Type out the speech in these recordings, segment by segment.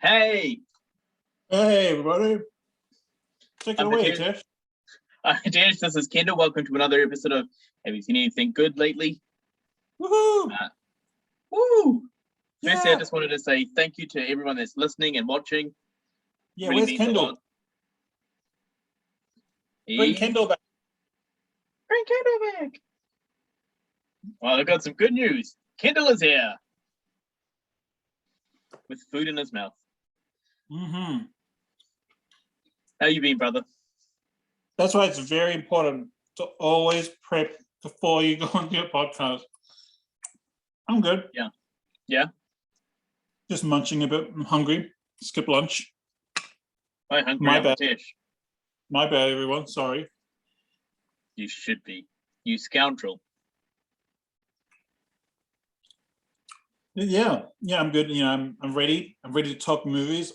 Hey, Hey everybody, take it I'm away, Mateus. Tish. Mateus, this is Kendall. Welcome to another episode of Have You Seen Anything Good Lately? Woohoo! Uh, woo! Firstly, I Yeah, just wanted to say thank you to everyone that's listening and watching. yeah. Really Where's means a lot. Kendall? Bring Kendall back. Bring Kendall back. Well, I've got some good news. Kendall is here with food in his mouth. Mm-hmm. How you been, brother? That's why it's very important to always prep before you go on your podcast. I'm good. Yeah? Just munching a bit. I'm hungry. Skip lunch. Hi, hungry. My I'm bad. Mateus. My bad, everyone. Sorry. You should be. You scoundrel. Yeah, I'm good. I'm ready. I'm ready to talk movies.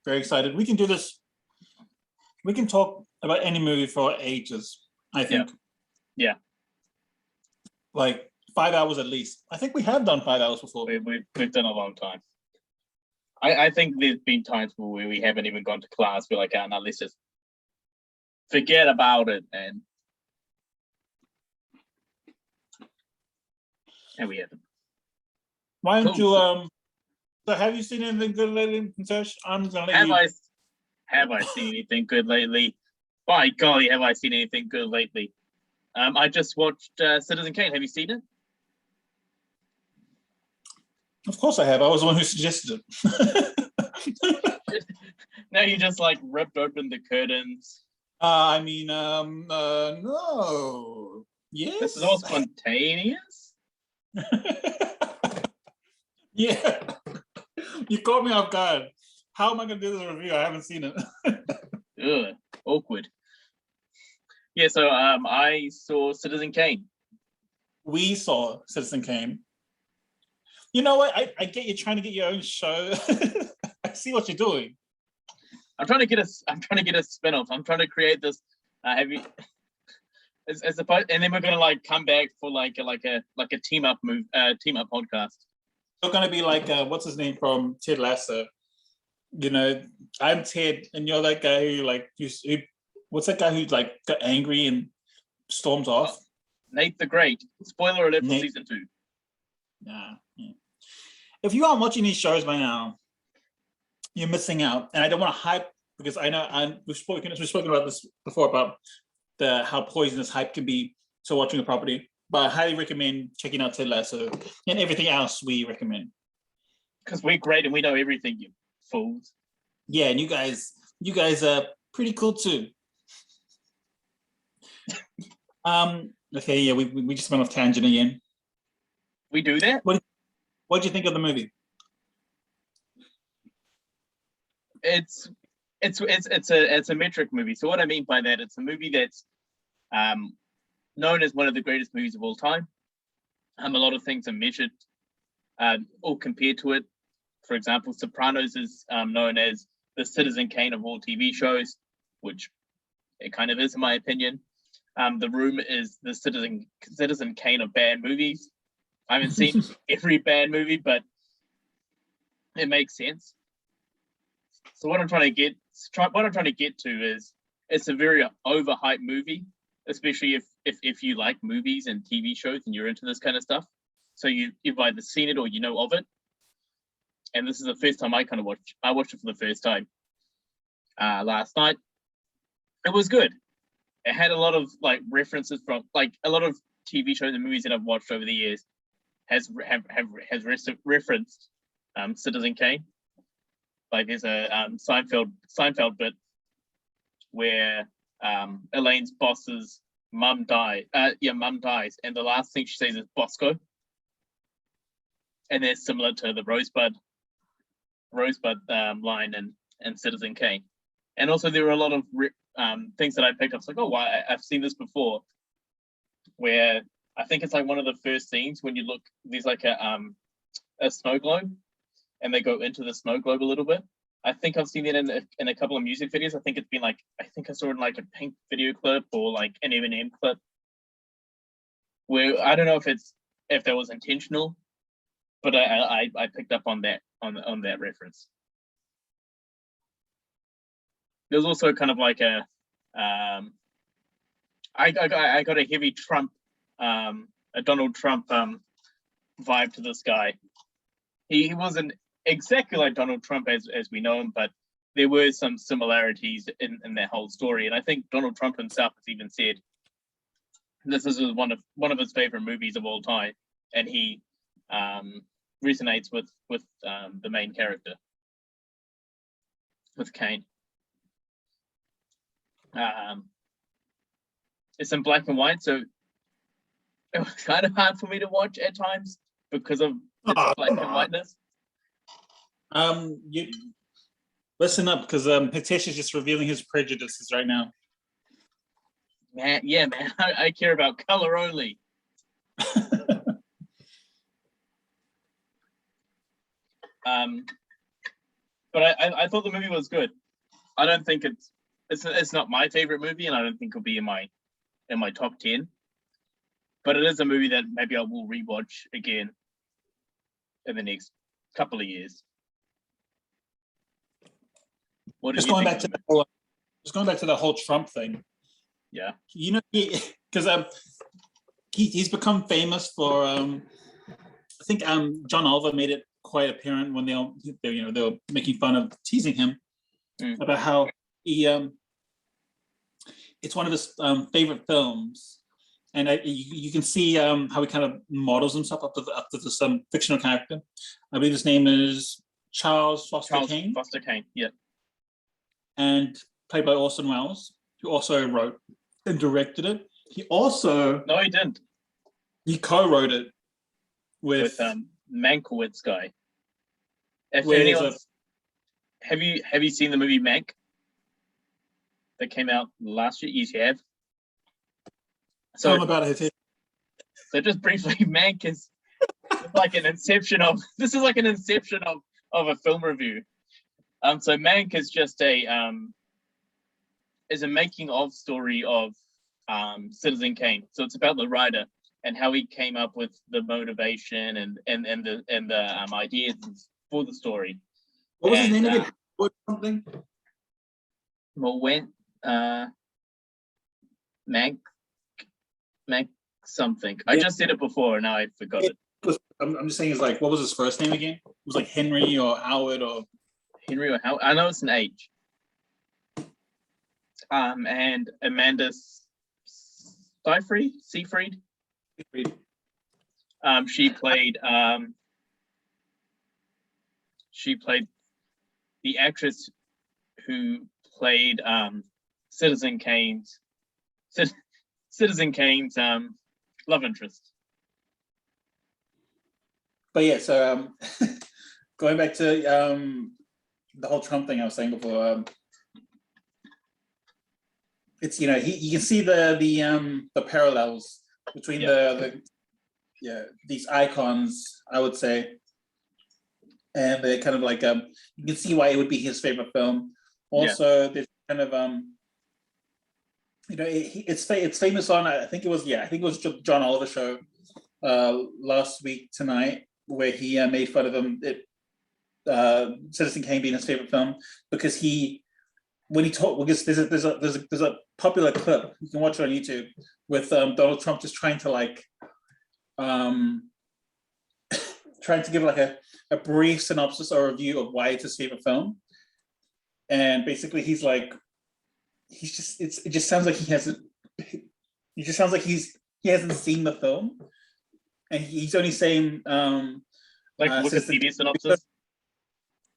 Very excited. We can do this. We can talk about any movie for ages, I think. Yeah. Like 5 hours at least. I think we have done 5 hours before. We've done a long time. I think there's been times where we haven't even gone to class. We're like, oh, no, let's just forget about it, man. And we haven't. Why don't Cool. you so have you seen anything good lately, Tesh? I'm gonna let Have you. I seen anything good lately? By golly, have I seen anything good lately? I just watched Citizen Kane. Have you seen it? Of course I have. I was the one who suggested it. Now you just like ripped open the curtains. No. Yes. This is all spontaneous. Yeah. You caught me off guard. How am I gonna do this review? I haven't seen it. Ugh, awkward. Yeah, so I saw Citizen Kane. We saw Citzen Kane. You know what? I get you trying to get your own show. I see what you're doing. I'm trying to get a spin-off. I'm trying to create this. Have you? As opposed, and then we're gonna like come back for like a team up podcast. You're gonna be like what's his name from Ted Lasso? You know, I'm Ted, and you're that guy who like what's that guy who like got angry and storms off? Nate the Great. Spoiler alert for Nate. season 2. Yeah. If you aren't watching these shows by now, you're missing out. And I don't want to hype because I know we've spoken about this before about how poisonous hype can be to watching a property. But I highly recommend checking out Ted Lasso and everything else we recommend. Because we're great and we know everything, you fools. Yeah, and you guys are pretty cool too. Okay, yeah, we just went off tangent again. We do that? What do you think of the movie? It's a metric movie. So what I mean by that, it's a movie that's known as one of the greatest movies of all time. A lot of things are measured or compared to it. For example, Sopranos is known as the Citizen Kane of all TV shows, which it kind of is, in my opinion. The Room is the Citizen Kane of bad movies. I haven't seen every bad movie, but it makes sense. So what I'm trying to get to is it's a very overhyped movie, especially if you like movies and TV shows and you're into this kind of stuff. So you've either seen it or you know of it. And this is the first time I watched it for the first time last night. It was good. It had a lot of like references from like a lot of TV shows and movies that I've watched over the years has referenced Citizen Kane. Like there's a Seinfeld bit where Elaine's boss's mum dies, and the last thing she says is Bosco, and they're similar to the Rosebud line in Citizen Kane. And also there were a lot of things that I picked up. It's like, oh, wow, I've seen this before. Where I think it's like one of the first scenes when you look, there's like a snow globe, and they go into the snow globe a little bit. I think I've seen it in a couple of music videos. I think I saw it in like a Pink video clip or like an Eminem clip. Where I don't know if that was intentional, but I picked up on that reference. There's also kind of like a I got a heavy Trump a Donald Trump vibe to this guy. He wasn't exactly like Donald Trump as we know him, but there were some similarities in their whole story. And I think Donald Trump himself has even said this is one of his favorite movies of all time, and he resonates with the main character, with Kane. It's in black and white, so it was kind of hard for me to watch at times because of its black and whiteness. You listen up, because Hitesh is just revealing his prejudices right now. Man, I care about color only. But I thought the movie was good. I don't think it's not my favorite movie, and I don't think it'll be in my top 10. But it is a movie that maybe I will rewatch again in the next couple of years. Just going back to the whole Trump thing. Yeah. You know, because he's become famous for I think John Oliver made it quite apparent when they were making fun of, teasing him about how he it's one of his favorite films, and you can see how he kind of models himself up to this fictional character. I believe his name is Charles Foster Kane. Foster Kane, yeah. And played by Orson Welles, who also wrote and directed it. He also he didn't. He co-wrote it with Mankiewicz guy. Have you seen the movie Mank that came out last year? Yes, you have. So tell me about it. So just briefly, Mank is like an inception of. This is like an inception of a film review. So Mank is just a making of story of Citzen Kane. So it's about the writer and how he came up with the motivation and the ideas for the story. What was his name again? Something. Mank something. Yeah. I just said it before, now I forgot it. I'm just saying, it's like, what was his first name again? It was like Henry or Howard or. Henry or Howard. I know it's an H. And Amanda Seyfried. She played the actress who played Citzen Kane's love interest. But yeah, so going back to the whole Trump thing I was saying before, it's, you can see the parallels between these icons, I would say, and they're kind of like you can see why it would be his favorite film. Also, there's kind of it's famous on, I think it was John Oliver show last week tonight, where he made fun of him. Citzen Kane being his favorite film, because there's a popular clip, you can watch it on YouTube, with Donald Trump just trying to give like a brief synopsis or review of why it's his favorite film, and basically he just sounds like he hasn't seen the film, and he's only saying Wikipedia synopsis.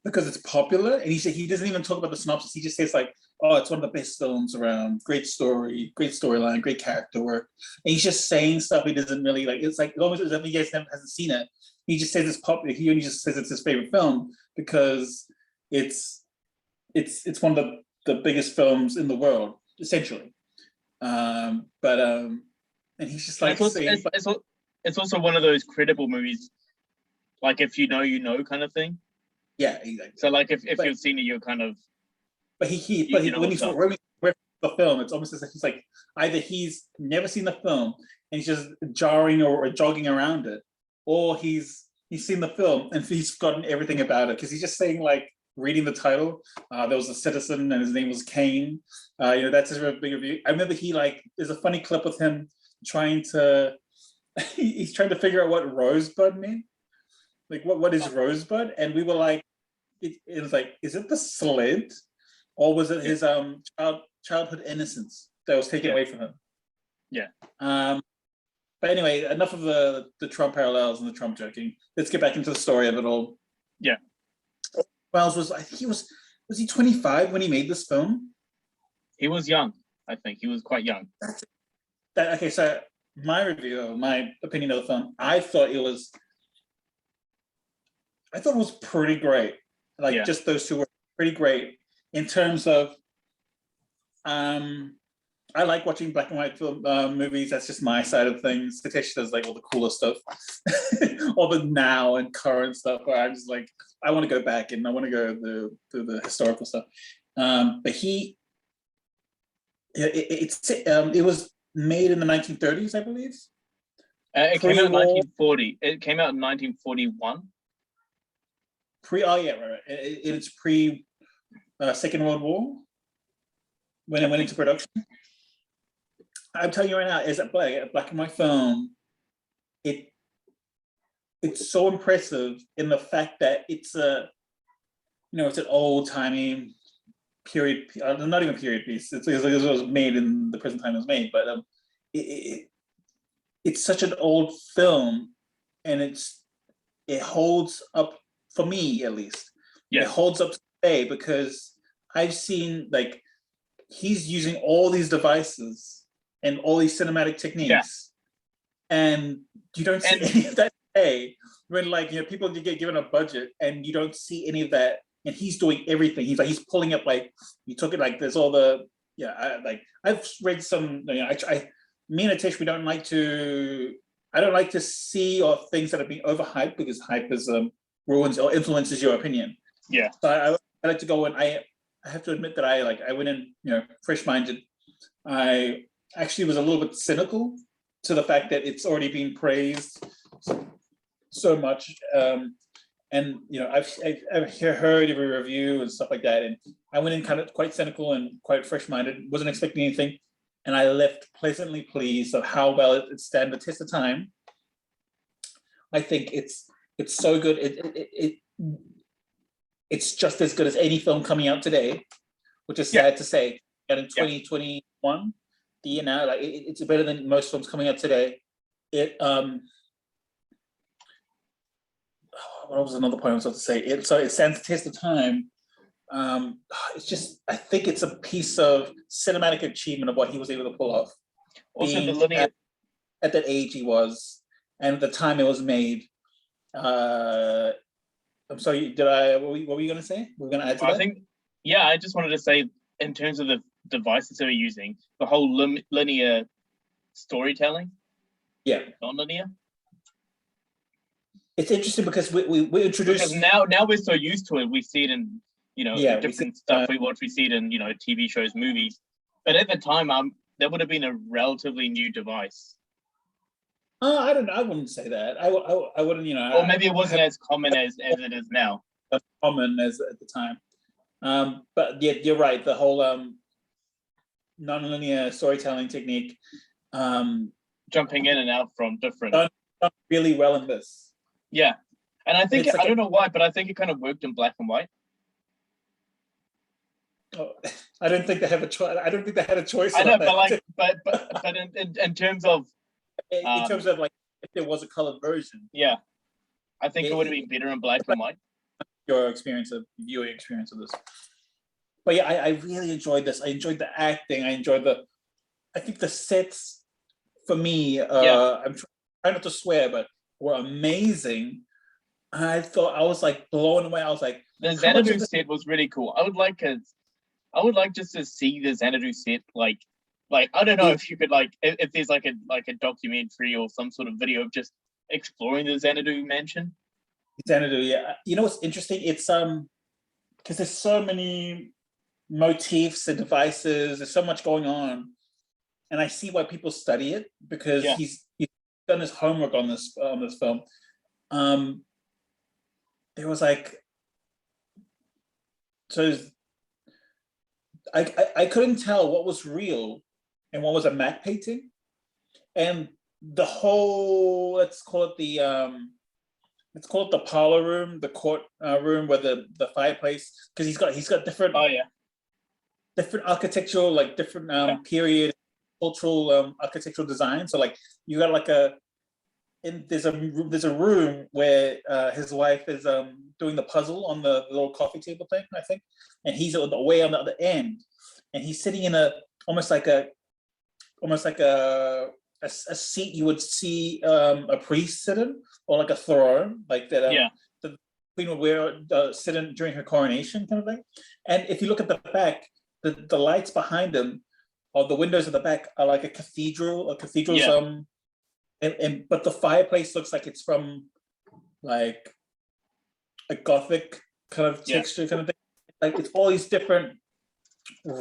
Because it's popular, and he doesn't even talk about the synopsis. He just says like, "Oh, it's one of the best films around. Great story, great storyline, great character work." And he's just saying stuff he doesn't really like. It's like almost as if he hasn't seen it. He just says it's popular. He only just says it's his favorite film because it's one of the biggest films in the world, essentially. And he's just like, it's also one of those credible movies, like if you know kind of thing. Yeah, exactly. So like if you've seen it, you're kind of. When he's the film, it's almost as if he's like, either he's never seen the film and he's just jarring or jogging around it, or he's seen the film and he's forgotten everything about it, because he's just saying like reading the title, there was a citizen and his name was Kane. That's his big review. I remember there's a funny clip with him trying to, he's trying to figure out what rosebud meant. Like, what is rosebud? And we were like, it was like, is it the sled? Or was it his childhood innocence that was taken away from him? Yeah. But anyway, enough of the Trump parallels and the Trump joking. Let's get back into the story of it all. Yeah. Wells I think was he 25 when he made this film? He was young. I think he was quite young. Okay, so my opinion of the film, I thought it was pretty great. Like, just those two were pretty great in terms of, I like watching black and white film movies. That's just my side of things. Takeshi does like all the cooler stuff, all the now and current stuff. Where I'm just like, I want to go back and I want to go through the historical stuff. But it was made in the 1930s, I believe. It came out in 1940. It came out in 1941. Right. It's pre Second World War when it went into production. I'm telling you right now, as a black and white film, it's so impressive in the fact that it's it's an old timey period, not even period piece. It was made in the present time it was made, but it's such an old film, and it holds up for me at least. Yeah. It holds up today because I've seen like he's using all these devices and all these cinematic techniques, and you don't see any of that today. When people get given a budget and you don't see any of that, and he's doing everything. He's pulling up you took it there's all the I've read some. Me and Atish, I don't like to see or things that are being overhyped because hype is ruins or influences your opinion. Yeah. So I like to go and I have to admit that I went in fresh minded. I actually was a little bit cynical to the fact that it's already been praised so much. And I've heard every review and stuff like that, and I went in kind of quite cynical and quite fresh-minded. Wasn't expecting anything, and I left pleasantly pleased of how well it stands the test of time. I think it's so good. It's just as good as any film coming out today, which is sad to say. And in 2021, the year now, it's better than most films coming out today. What was another point I was about to say? It stands the test of time. It's just, I think it's a piece of cinematic achievement of what he was able to pull off. Also, at that age he was, and at the time it was made. I'm sorry, what were you going to say? We're going to add to that? I just wanted to say, in terms of the devices they were using, the whole linear storytelling. Yeah. Non-linear. It's interesting because we introduced... Because now we're so used to it, we see it in, different stuff we watch, we see it in, TV shows, movies. But at the time, that would have been a relatively new device. I don't know. I wouldn't say that. I wouldn't, Or maybe it wasn't as common as it is now. As common as at the time. But yeah, you're right. The whole non-linear storytelling technique. Jumping in and out from different... Done really well in this. Yeah. And I think, I don't know why, but I think it kind of worked in black and white. Oh, I don't think they have a choice. I don't think they had a choice. I know, but in terms of... in terms of if there was a colored version. Yeah. I think it would have been better in black and white. Your viewing experience of this. But yeah, I really enjoyed this. I enjoyed the acting. I think the sets for me, I'm trying not to swear, but were amazing. I was blown away. I was like, the Xanadu set was really cool. I would like just to see the Xanadu set like I don't know if you could if there's a documentary or some sort of video of just exploring the Xanadu mansion. Xanadu, yeah. You know what's interesting? It's because there's so many motifs and devices. There's so much going on, and I see why people study it because he's done his homework on this film. There was so I couldn't tell what was real and what was a matte painting, and the whole, let's call it the parlor room, the court room where the fireplace, because he's got different different architectural, like different period cultural architectural design. So like you got like there's a room where his wife is doing the puzzle on the little coffee table thing, I think, and he's away on the other end, and he's sitting in almost like a seat you would see a priest sit in, or like a throne, like that. The queen would wear sit in during her coronation, kind of thing. And if you look at the back, the lights behind him, or the windows at the back, are like a cathedral. But the fireplace looks like it's from like a Gothic kind of texture, kind of thing. Like it's all these different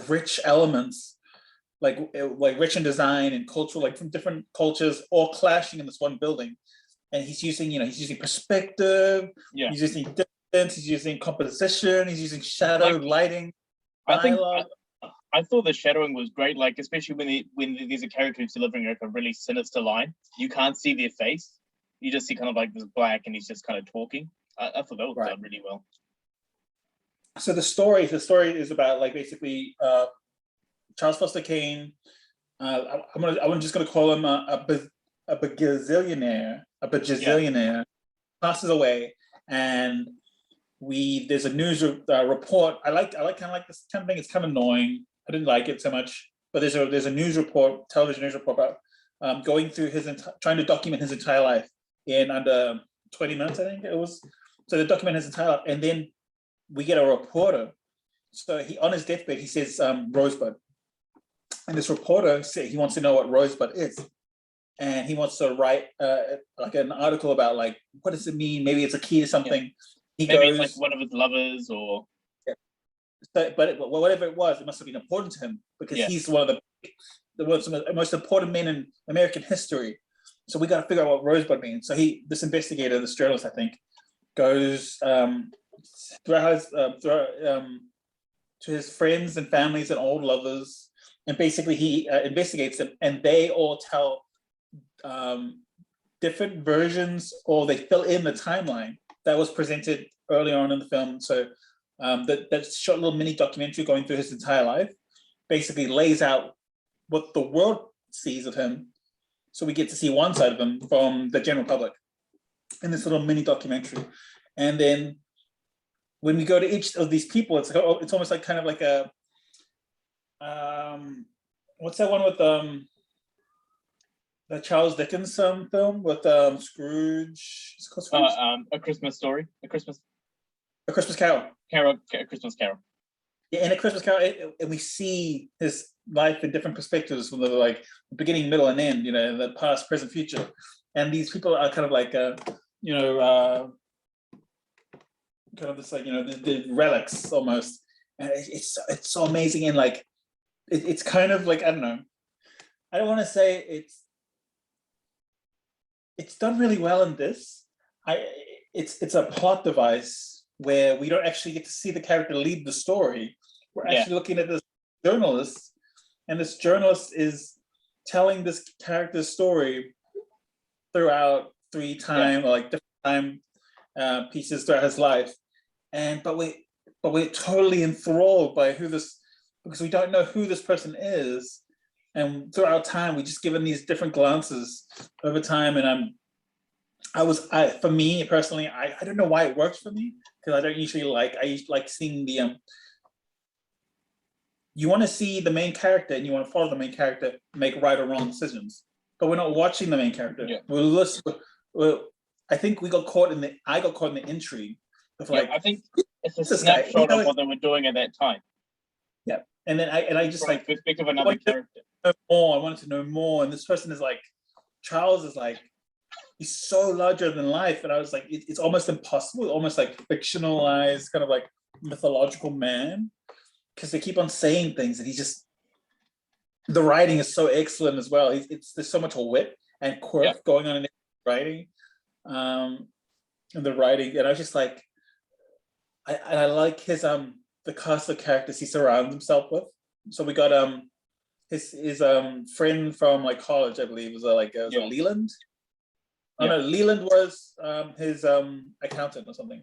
rich elements, like rich in design and cultural, like from different cultures, all clashing in this one building. And he's using perspective. Yeah. He's using distance. He's using composition. He's using shadow, lighting. I thought the shadowing was great, like especially when there's a character who's delivering like a really sinister line. You can't see their face. You just see kind of like this black, and he's just kind of talking. I thought that was done really well. So the story is about like basically Charles Foster Kane. I'm just gonna call him a bajillionaire. Passes away, and there's a news report. I like kind of like this kind of thing. It's kind of annoying. I didn't like it so much, but there's a news report, television news report about going through trying to document his entire life in under 20 minutes, I think it was. So they document his entire life, and then we get a reporter. So he, on his deathbed, he says Rosebud, and this reporter said he wants to know what Rosebud is, and he wants to write like an article about like what does it mean? Maybe it's a key to something. Yeah. Maybe it's like one of his lovers, or but whatever it was, it must have been important to him because he's one of the most important men in American history. So we got to figure out what Rosebud means. So this investigator, this journalist, I think, goes to his friends and families and old lovers, and basically he investigates them, and they all tell different versions, or they fill in the timeline that was presented early on in the film. So that short little mini documentary going through his entire life basically lays out what the world sees of him. So we get to see one side of him from the general public in this little mini documentary. And then when we go to each of these people, it's almost like kind of like a, what's that one with the Charles Dickens film with Scrooge? Is it called Scrooge? A Christmas Story, A Christmas Carol. A Christmas Carol. Yeah, in A Christmas Carol, and we see his life in different perspectives, from the like beginning, middle, and end. The past, present, future, and these people are kind of like kind of this like the relics almost, and it's so amazing, and like it's kind of like I don't want to say it's done really well in this. It's a plot device where we don't actually get to see the character lead the story. We're actually looking at this journalist, and this journalist is telling this character's story throughout three time or like different time pieces throughout his life. But we're totally enthralled by because we don't know who this person is. And throughout time, we just given these different glances over time. And for me personally, I don't know why it works for me, because I don't usually like seeing the you want to see the main character and you want to follow the main character make right or wrong decisions, but we're not watching the main character. I think I got caught in the intrigue of like, I think it's a snapshot of what they were doing at that time. Yeah, and then I just like perspective of another character. I wanted to know more, and this person is like, Charles is like, he's so larger than life, and I was like, it's almost impossible, almost like fictionalized, kind of like mythological man, because they keep on saying things, and the writing is so excellent as well. There's so much wit and quirk going on in the writing, and I was just like, I like his the the cast of characters he surrounds himself with. So we got his friend from like college, I believe, was Leland. Oh no, Leland was his accountant or something.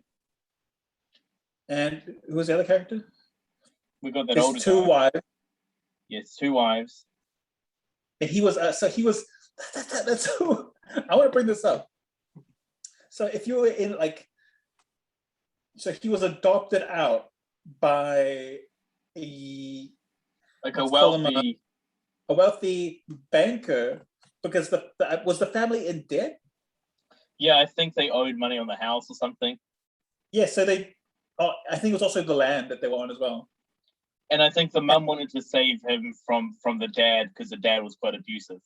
And who was the other character? We got that his older two guy. wives. Yes, 2 wives. And he was that's who I want to bring this up. So if you were in so he was adopted out by a wealthy banker because was the family in debt? Yeah, I think they owed money on the house or something. Yeah, so I think it was also the land that they were on as well. And I think the mum wanted to save him from the dad because the dad was quite abusive.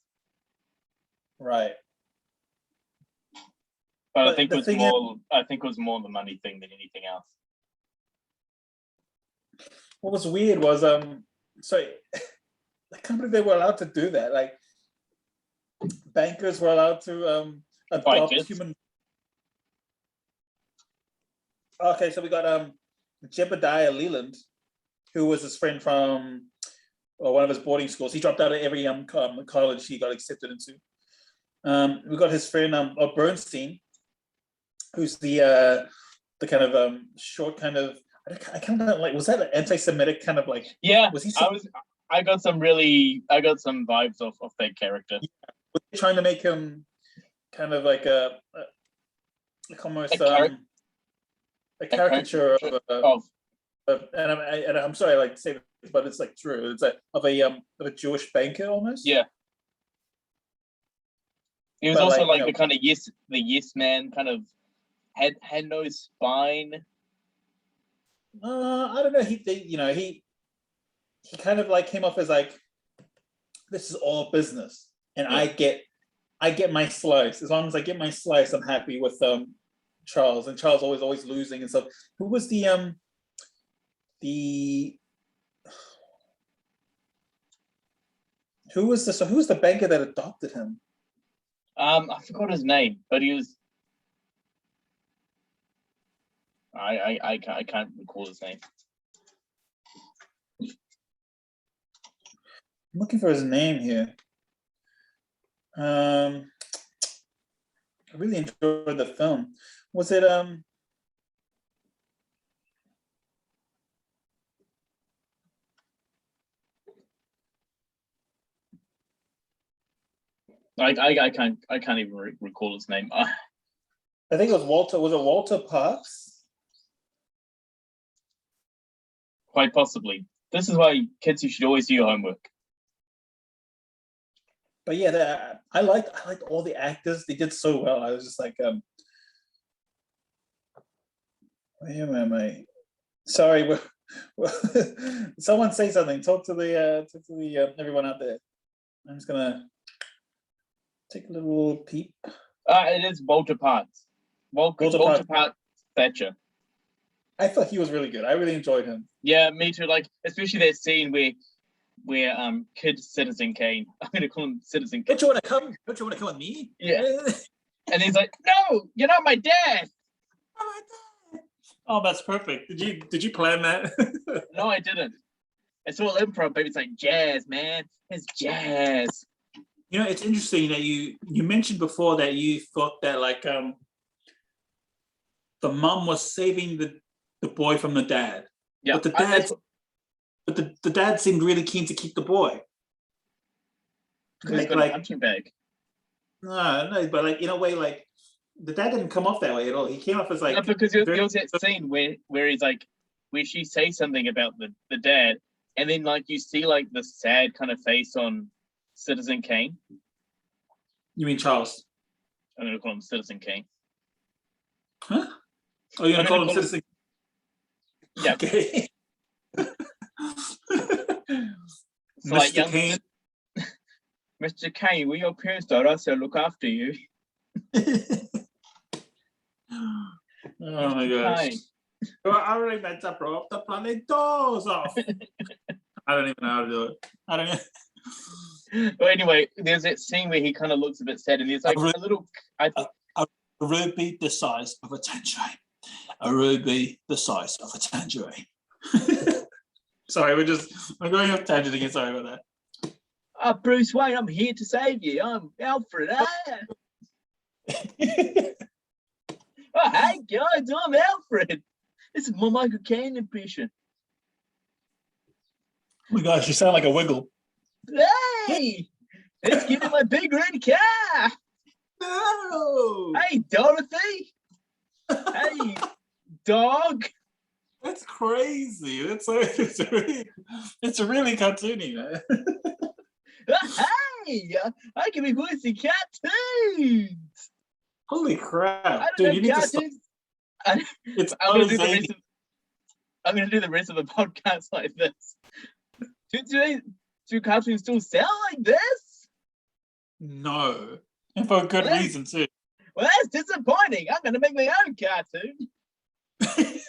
Right. But I think it was more the money thing than anything else. What was weird was so I can't believe they were allowed to do that. Like bankers were allowed to adopt human. Okay, so we got Jebediah Leland, who was his friend from one of his boarding schools. He dropped out of every college he got accepted into. We got his friend Bernstein, who's the kind of short kind of. I kind of like, was that an anti-Semitic kind of like? Yeah, was he? I got some vibes of that character. Yeah. Was they trying to make him kind of like almost a caricature of and I'm sorry, I like to say this, but it's like true. It's of a Jewish banker almost. Yeah. He was also like the kind of yes man, kind of had no spine. I don't know. He kind of like came off as like, this is all business, and I get my slice. As long as I get my slice, I'm happy with Charles. And Charles always losing and stuff. Who was the who was the banker that adopted him? I forgot his name, but he was. I can't recall his name. I'm looking for his name here. I really enjoyed the film. Was it I can't even recall his name. I think it was Walter. Was it Walter Parks? Quite possibly. This is why kids, you should always do your homework. But yeah, I liked all the actors. They did so well. I was just like, where am I? Sorry, someone say something. Talk to the everyone out there. I'm just gonna take a little peep. It is Walter Parks. Walter Parks Thatcher. I thought he was really good. I really enjoyed him. Yeah, me too. Like, especially that scene where kid Citzen Kane. I'm gonna call him Citzen Kane. Don't you want to come? Don't you want to come with me? Yeah. And he's like, "No, you're not my dad." Oh, that's perfect. Did you plan that? No, I didn't. It's all improv, baby. It's like jazz, man. It's jazz. You know, it's interesting that you mentioned before that you thought that like the mom was saving the boy from the dad. Yeah. But the dad seemed really keen to keep the boy. Because he's got a punching bag. No, but like in a way, like the dad didn't come off that way at all. He came off as like, no, because there was that scene where he's like, where she says something about the dad, and then like you see like the sad kind of face on Citzen Kane. You mean Charles? I'm gonna call him Citzen Kane. Huh? Oh, you're gonna call him Citzen? Yeah. Okay. So like, Kane. Mr. Kane, we're your parents, daughter, so look after you. Oh my gosh. I already met that, bro. The planet doors off. I don't even know how to do it. I don't know. Well, anyway, there's that scene where he kind of looks a bit sad, and there's like a little. A ruby the size of a tangerine. A ruby the size of a tangerine. Sorry, I'm going off tangent again. Sorry about that. Bruce Wayne, I'm here to save you. I'm Alfred. Oh, hey guys, I'm Alfred. This is my Michael Caine impression. Oh my gosh, you sound like a wiggle. Hey, let's get in my big red car. No. Hey, Dorothy. Hey, dog. That's crazy. It's really cartoony, man. Hey, I can be voicing cartoons. Holy crap, I dude! don't You know need to stop. cartoons. It's I'm gonna do the rest of the podcast like this. Do cartoons still sound like this? No, and for a good reason too. Well, that's disappointing. I'm gonna make my own cartoon, and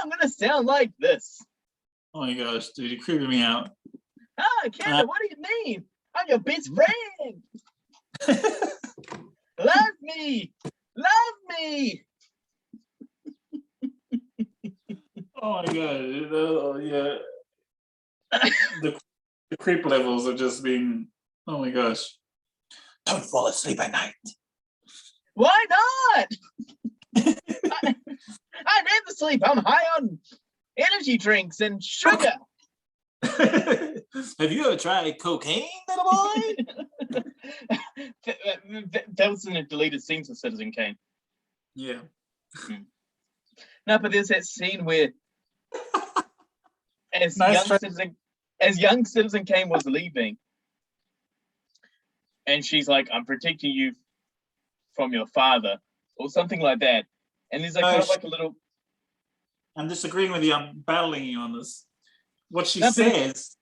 I'm gonna sound like this. Oh my gosh, dude, you're creeping me out. Ah, Canada, what do you mean? I'm your best friend. Love me, love me. Oh my god, yeah. the creep levels are just being. Oh my gosh! Don't fall asleep at night. Why not? I never sleep. I'm high on energy drinks and sugar. Have you ever tried cocaine, little boy? That was in a deleted scenes of Citzen Kane. Yeah. No, but there's that scene where, as young Citzen Kane was leaving, and she's like, "I'm protecting you from your father," or something like that. And there's like kind of like a little. I'm disagreeing with you. I'm battling you on this. What she says,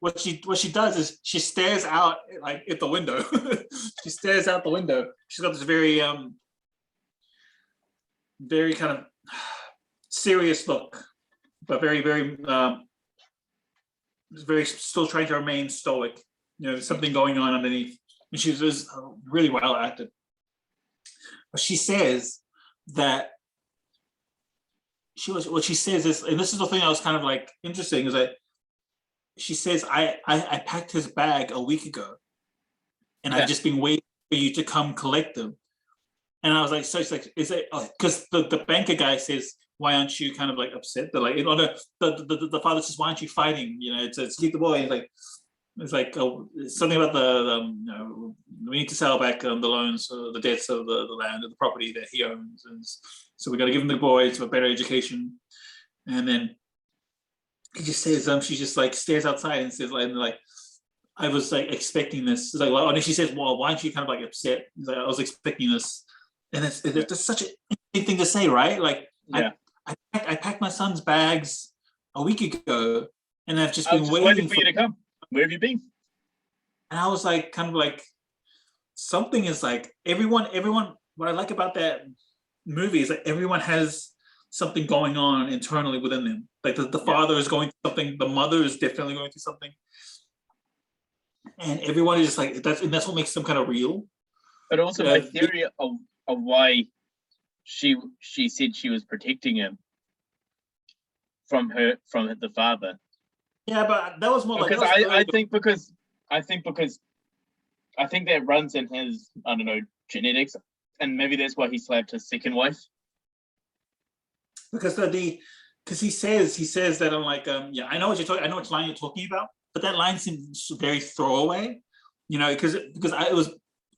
what she does is she stares out like at the window. She stares out the window. She's got this very very kind of serious look, but very very still trying to remain stoic. You know, there's something going on underneath. And she's just really well acted. But she says that what she says is, and this is the thing that was kind of like interesting, is that she says, I packed his bag a week ago, and I've just been waiting for you to come collect them. And I was like, so she's like, is it because the banker guy says, why aren't you kind of like upset? They're like, you know, the father says, why aren't you fighting? You know, to keep the boy. It's like something about you know, we need to sell back the loans, the debts of the land and the property that he owns, and so we got to give him the boy to a better education. And then he just says, she just like stares outside and says, like I was like expecting this. It's like, well, and she says, well, why aren't you kind of like upset? He's like, I was expecting this, and it's such an interesting thing to say, right? Like, yeah, I packed my son's bags a week ago, and I've just been waiting for you to come. Where have you been? And I was like, kind of like, something is like everyone. What I like about that movie is that everyone has something going on internally within them. Like the father is going through something, the mother is definitely going through something, and everyone is just like that's what makes them kind of real. But also, my theory of why she said she was protecting him from the father. Yeah, but that was more because like I think that runs in his, I don't know, genetics, and maybe that's why he slapped his second wife. Because he says that I'm like, yeah, I know which line you're talking about, but that line seems very throwaway, you know, because it was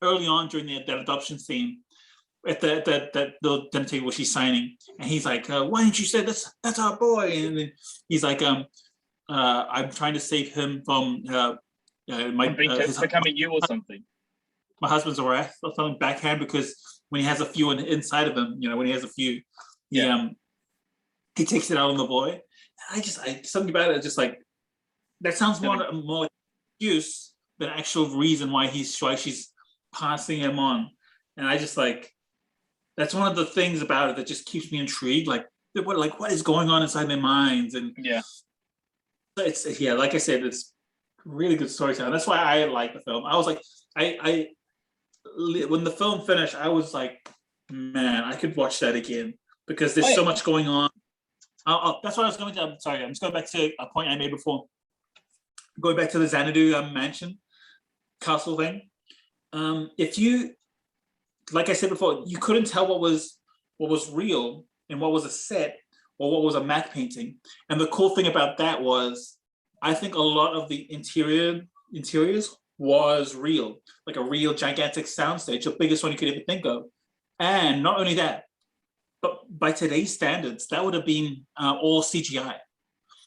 early on during that adoption scene at the dinner table where she's signing, and he's like, why didn't you say that's our boy? And then he's like, I'm trying to save him from becoming you or something. My husband's wrath or something backhand, because when he has a few inside of him, you know, when he has a few, he takes it out on the boy. And something about it, just like that sounds more like excuse than actual reason why she's passing him on. And I just like, that's one of the things about it that just keeps me intrigued. Like what is going on inside their minds? And it's like I said, it's really good storytelling. That's why I like the film. I was like, I when the film finished, I was like, man, I could watch that again, because there's so much going on. That's what I was going to. I'm sorry. I'm just going back to a point I made before. Going back to the Xanadu mansion castle thing. If you, like I said before, you couldn't tell what was real and what was a set or what was a matte painting. And the cool thing about that was, I think a lot of the interiors was real, like a real gigantic soundstage, the biggest one you could ever think of. And not only that, but by today's standards, that would have been all CGI.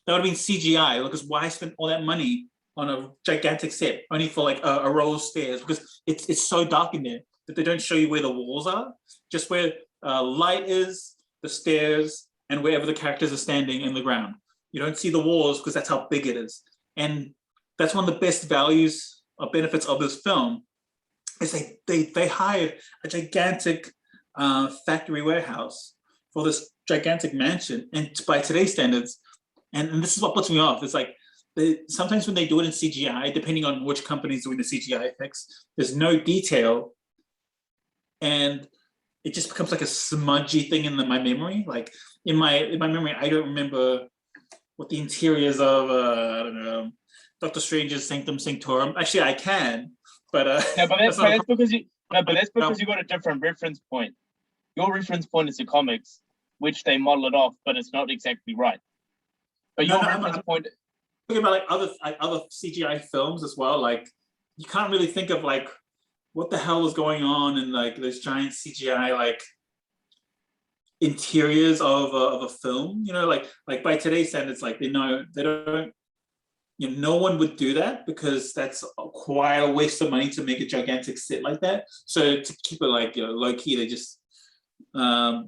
That would have been CGI, because why spend all that money on a gigantic set only for like a row of stairs? Because it's so dark in there that they don't show you where the walls are, just where light is, the stairs, and wherever the characters are standing in the ground. You don't see the walls because that's how big it is. And that's one of the best values or benefits of this film, is they hired a gigantic factory warehouse for this gigantic mansion. And by today's standards, and this is what puts me off, it's like sometimes when they do it in CGI, depending on which company is doing the CGI effects, there's no detail, and it just becomes like a smudgy thing in my memory. Like in my memory, I don't remember what the interiors of I don't know, Doctor Strange's Sanctum Sanctorum. Actually, I can, but no, but that's because you got a different reference point. Your reference point is the comics, which they model it off, but it's not exactly right. But your reference point. Talking about like other CGI films as well. Like you can't really think of like what the hell was going on in like those giant CGI like interiors of a film. You know, like by today's standards, like they don't. You know, no one would do that because that's quite a waste of money to make a gigantic set like that. So to keep it like low key, they just to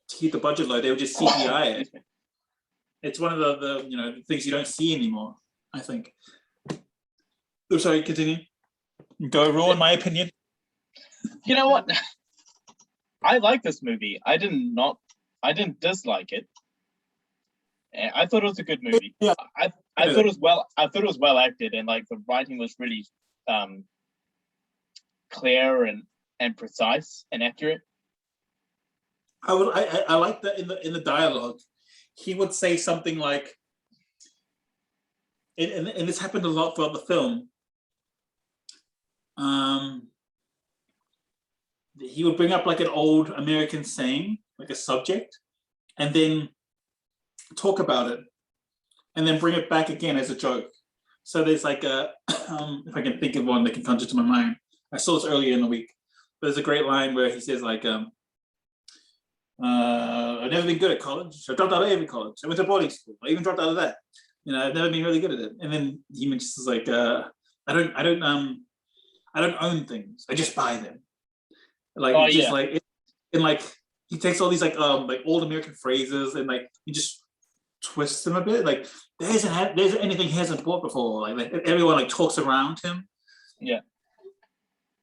keep the budget low, they would just CGI it. It's one of the things you don't see anymore, I think. Oh, sorry, continue. Go ruin my opinion. You know what? I like this movie. I didn't dislike it. I thought it was a good movie. Yeah. I thought it was well acted, and like the writing was really clear and precise and accurate. I like that in the dialogue. He would say something like, and this happened a lot throughout the film. He would bring up like an old American saying, like a subject, and then talk about it, and then bring it back again as a joke. So there's like a, if I can think of one that can come to my mind. I saw this earlier in the week. There's a great line where he says like, I've never been good at college. I dropped out of every college. I went to boarding school. I even dropped out of that. You know, I've never been really good at it. And then he mentions like, I don't own things. I just buy them. Like and like he takes all these like old American phrases and like he just twists them a bit. Like there isn't anything he hasn't bought before. Like everyone like talks around him. Yeah.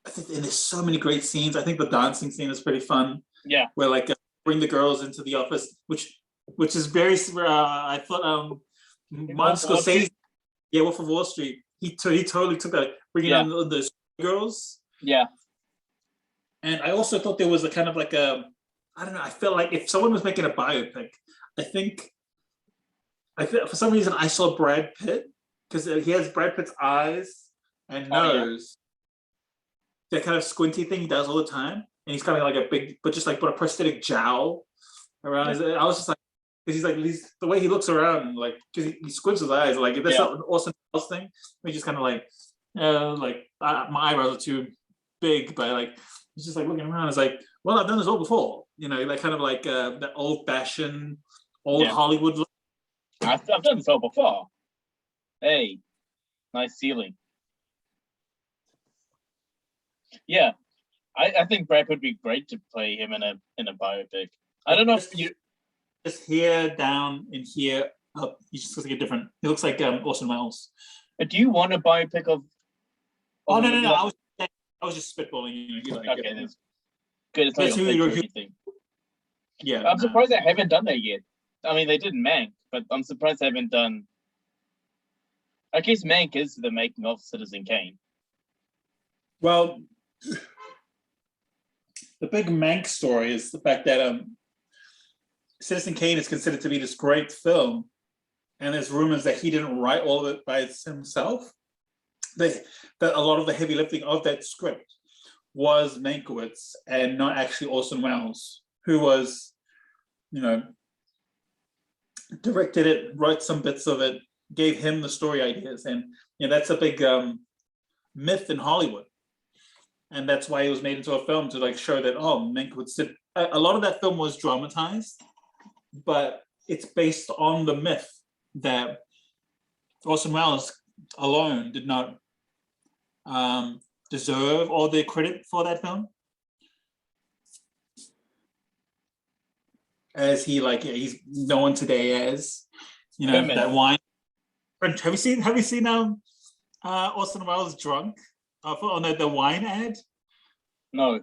I think and there's so many great scenes. I think the dancing scene is pretty fun. Yeah. Where like bring the girls into the office, which is very. I thought Martin Scorsese, Wolf of Wall Street. He totally took that, bringing on the girls. Yeah. And I also thought there was a kind of like I don't know. I felt like if someone was making a biopic, I feel for some reason I saw Brad Pitt, because he has Brad Pitt's eyes and nose. That kind of squinty thing he does all the time. And he's kind of like a big, but just like put a prosthetic jowl around his. I was just like, because he's the way he looks around, like because he squints his eyes, like that's not an awesome thing. He's just kind of like my eyebrows are too big, but like he's just like looking around. It's like, well, I've done this all before, you know, like kind of like that old-fashioned, Hollywood look. I've done this all before. Hey, nice ceiling. Yeah. I think Brad would be great to play him in a biopic. I don't know if you just here down and here up. He just looks like a different. He looks like Orson Welles. Do you want a biopic of? Oh no! I was just spitballing. You know, okay, that's good. It's not your thing. Yeah, I'm surprised they haven't done that yet. I mean, they did Mank, but I'm surprised they haven't done. I guess Mank is the making of Citizen Kane. Well. The big Mank story is the fact that Citizen Kane is considered to be this great film, and there's rumors that he didn't write all of it by himself. That a lot of the heavy lifting of that script was Mankiewicz and not actually Orson Welles, who was, directed it, wrote some bits of it, gave him the story ideas, and that's a big myth in Hollywood, and that's why it was made into a film to show that Mankiewicz did. A lot of that film was dramatized, but it's based on the myth that Orson Welles alone did not deserve all the credit for that film, as he's known today as that wine. Have you seen Orson Welles drunk on the wine ad? No.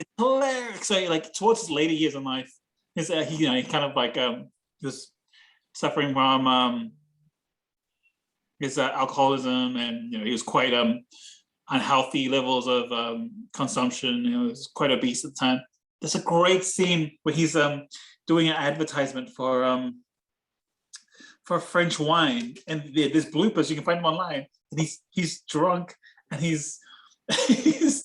It's hilarious. So towards his later years in life, he kind of he was suffering from his alcoholism, and he was quite unhealthy levels of consumption. He was quite obese at the time. There's a great scene where he's doing an advertisement for French wine, and there's bloopers. You can find them online. And he's drunk, and he's trying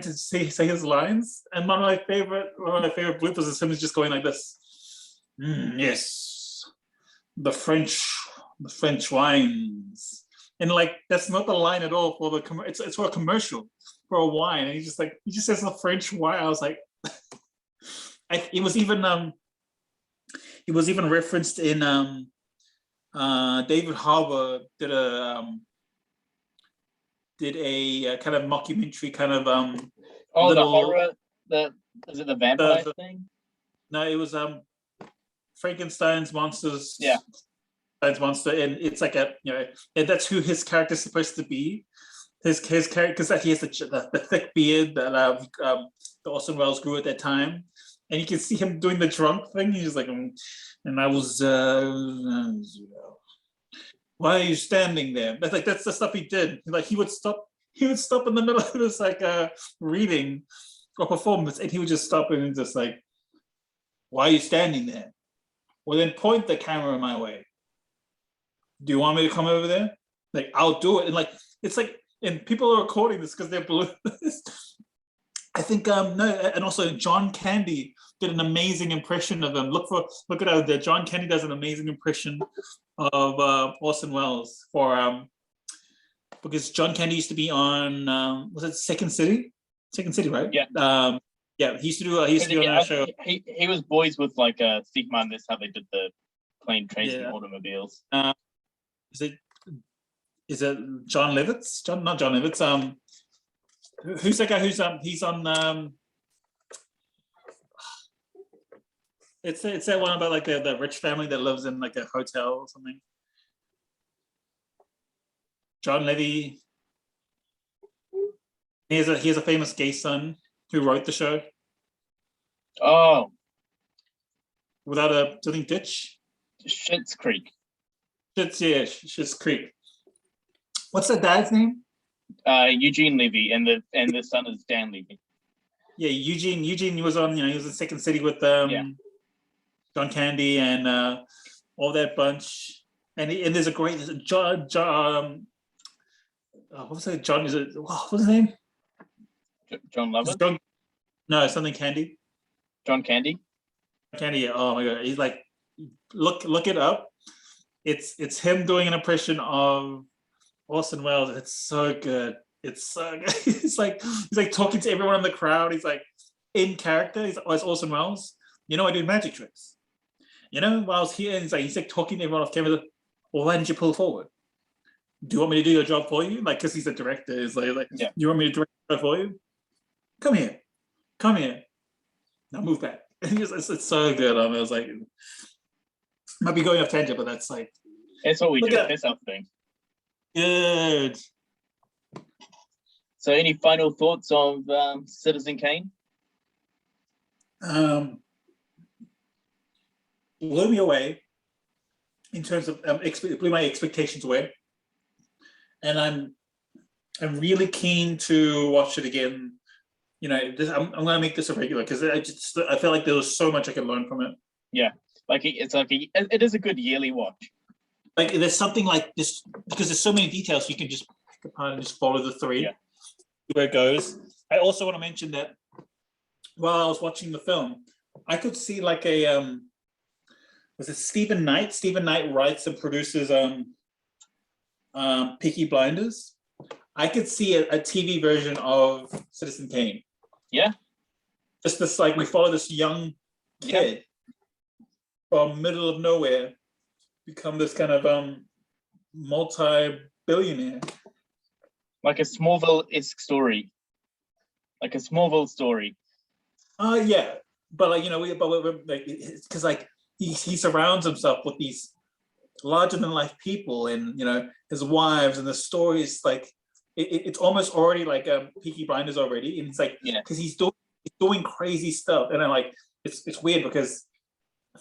to say his lines. And one of my favorite bloopers is him just going like this. Yes, the French wines, and that's not the line at all for the it's for a commercial for a wine, and he just says the French wine. I was like, it was even referenced in David Harbour did a kind of mockumentary kind of the horror, is it the vampire thing? No, it was Frankenstein's monsters. Yeah. Monster, and it's and that's who his character's supposed to be. His character, because he has the thick beard that the Orson Welles grew at that time, and you can see him doing the drunk thing. He's like, and I was, why are you standing there? That's the stuff he did. He would stop in the middle of this reading or performance, and he would just stop and just why are you standing there? Well, then point the camera my way. Do you want me to come over there? I'll do it. And and people are recording this because they're blue. I think no, and also John Candy did an amazing impression of him. Look it out there. John Candy does an amazing impression of Orson Welles because John Candy used to be on was it Second City? Second City, right? Yeah. Yeah, he used to be on our show. He was boys with Steve Martin. That's how they did the plane, trains, and automobiles. Is it John Lovitz? Not John Lovitz. Who's that guy? He's on. It's that one about the rich family that lives in a hotel or something. John Levy. He has a famous gay son who wrote the show. Oh. Without a something ditch. Schitt's Creek. Schitt's Creek. What's the dad's name? Eugene Levy, and the son is Dan Levy. Yeah, Eugene was on. He was in Second City with John Candy and all that bunch. And there's a great John. What was it? John? What's his name? John Lovitz? No, something Candy. John Candy. Candy. Yeah. Oh my God. He's look it up. It's him doing an impression of Orson Welles. It's so good. It's so good. He's talking to everyone in the crowd. He's in character. He's Orson Welles. I do magic tricks. While I was here, he's talking to everyone off camera. Well, why didn't you pull forward? Do you want me to do your job for you? Because he's a director. He's yeah. You want me to direct your job for you? Come here. Now move back. It's so good. I was might be going off tangent, but that's that's what we do. That's our thing. Good. So, any final thoughts of Citizen Kane? Blew me away in terms of blew my expectations away, and I'm really keen to watch it again I'm gonna make this a regular because I feel like there was so much I could learn from it. Yeah, like it is a good yearly watch. Like there's something like this because there's so many details you can just pick apart and just follow the thread where it goes. I also want to mention that while I was watching the film, I could see like was it Stephen Knight? Stephen Knight writes and produces Peaky Blinders. I could see a TV version of Citizen Kane. Yeah. Just this, like, we follow this young kid from middle of nowhere become this kind of multi-billionaire. Like a Smallville-esque story. Like a Smallville story. Yeah. But like, we're like, because like he surrounds himself with these larger than life people and his wives, and the stories like it's almost already like Peaky Blinders already, and it's like because he's doing crazy stuff, and then like it's weird because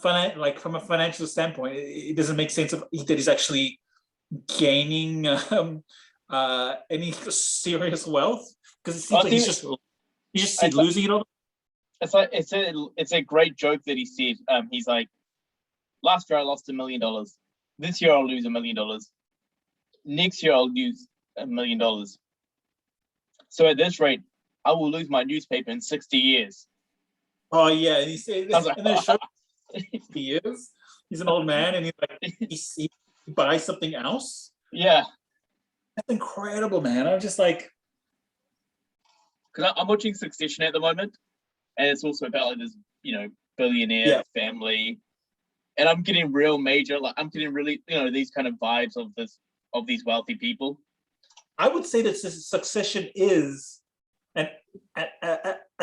like from a financial standpoint, it doesn't make sense that he's actually gaining any serious wealth, because it seems like he's just losing it all. It's a great joke that he said. He's like, last year I lost $1 million. This year I'll lose $1 million. Next year I'll lose $1 million. So at this rate, I will lose my newspaper in 60 years. Oh yeah, and he said, I was like, and then show he is. He's an old man, and he's like he buys something else. Yeah, that's incredible, man. I'm just like, because I'm watching Succession at the moment, and it's also about like this, billionaire family, and I'm getting real major. Like I'm getting really, these kind of vibes of these wealthy people. I would say that Succession is a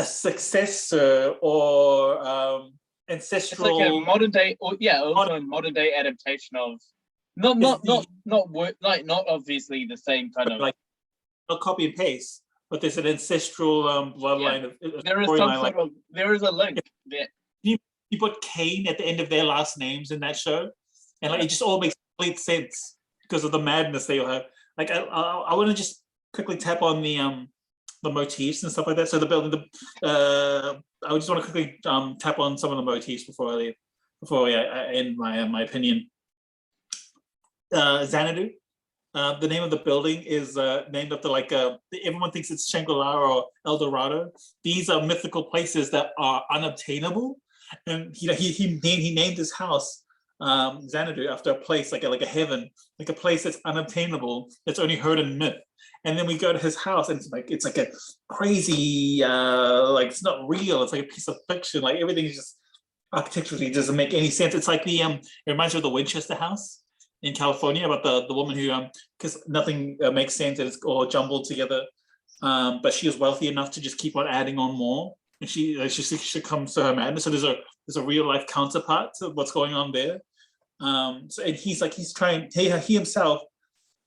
successor or ancestral. It's like a modern day, also a modern day adaptation of not obviously the same kind of like a copy and paste, but there's an ancestral bloodline of. There is some sort of there is a link there. You put Kane at the end of their last names in that show, and like it just all makes complete sense because of the madness they all have. Like I want to just quickly tap on the motifs and stuff like that. So the building, I just want to quickly tap on some of the motifs before I leave, before I end my opinion. Xanadu. The name of the building is named after everyone thinks it's Shangri-La or El Dorado. These are mythical places that are unobtainable, and he named his house Xanadu after a place like a heaven, like a place that's unobtainable, that's only heard in myth. And then we go to his house, and it's like a crazy, like it's not real. It's like a piece of fiction. Like everything is just architecturally doesn't make any sense. It's like it reminds me of the Winchester House in California about the woman who because nothing makes sense and it's all jumbled together. But she is wealthy enough to just keep on adding on more, and she comes to her madness. So there's a real life counterpart to what's going on there. So and he's trying. He himself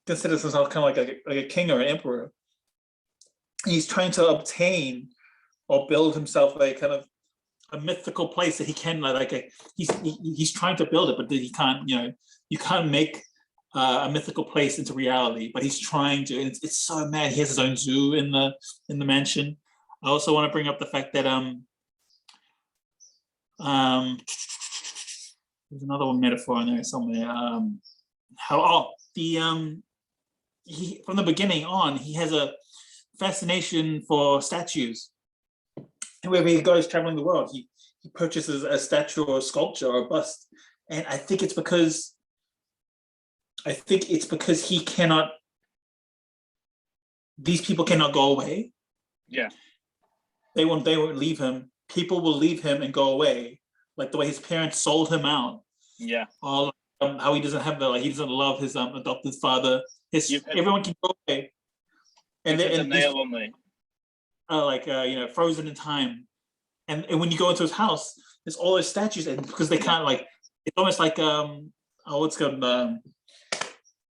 considers himself kind of like a king or an emperor. He's trying to obtain or build himself a kind of a mythical place that he can he's trying to build it, but he can't. You can't make a mythical place into reality, but he's trying to. And it's so mad. He has his own zoo in the mansion. I also want to bring up the fact that there's another one metaphor in there somewhere. He from the beginning on, he has a fascination for statues. And wherever he goes traveling the world, he purchases a statue or a sculpture or a bust. And I think it's because he cannot, these people cannot go away. Yeah. They won't leave him. People will leave him and go away. Like the way his parents sold him out. Yeah. All how he doesn't have he doesn't love his adopted father. Everyone can go away. And then nail on me. frozen in time. And when you go into his house, there's all those statues, and because they can't it's almost like what's called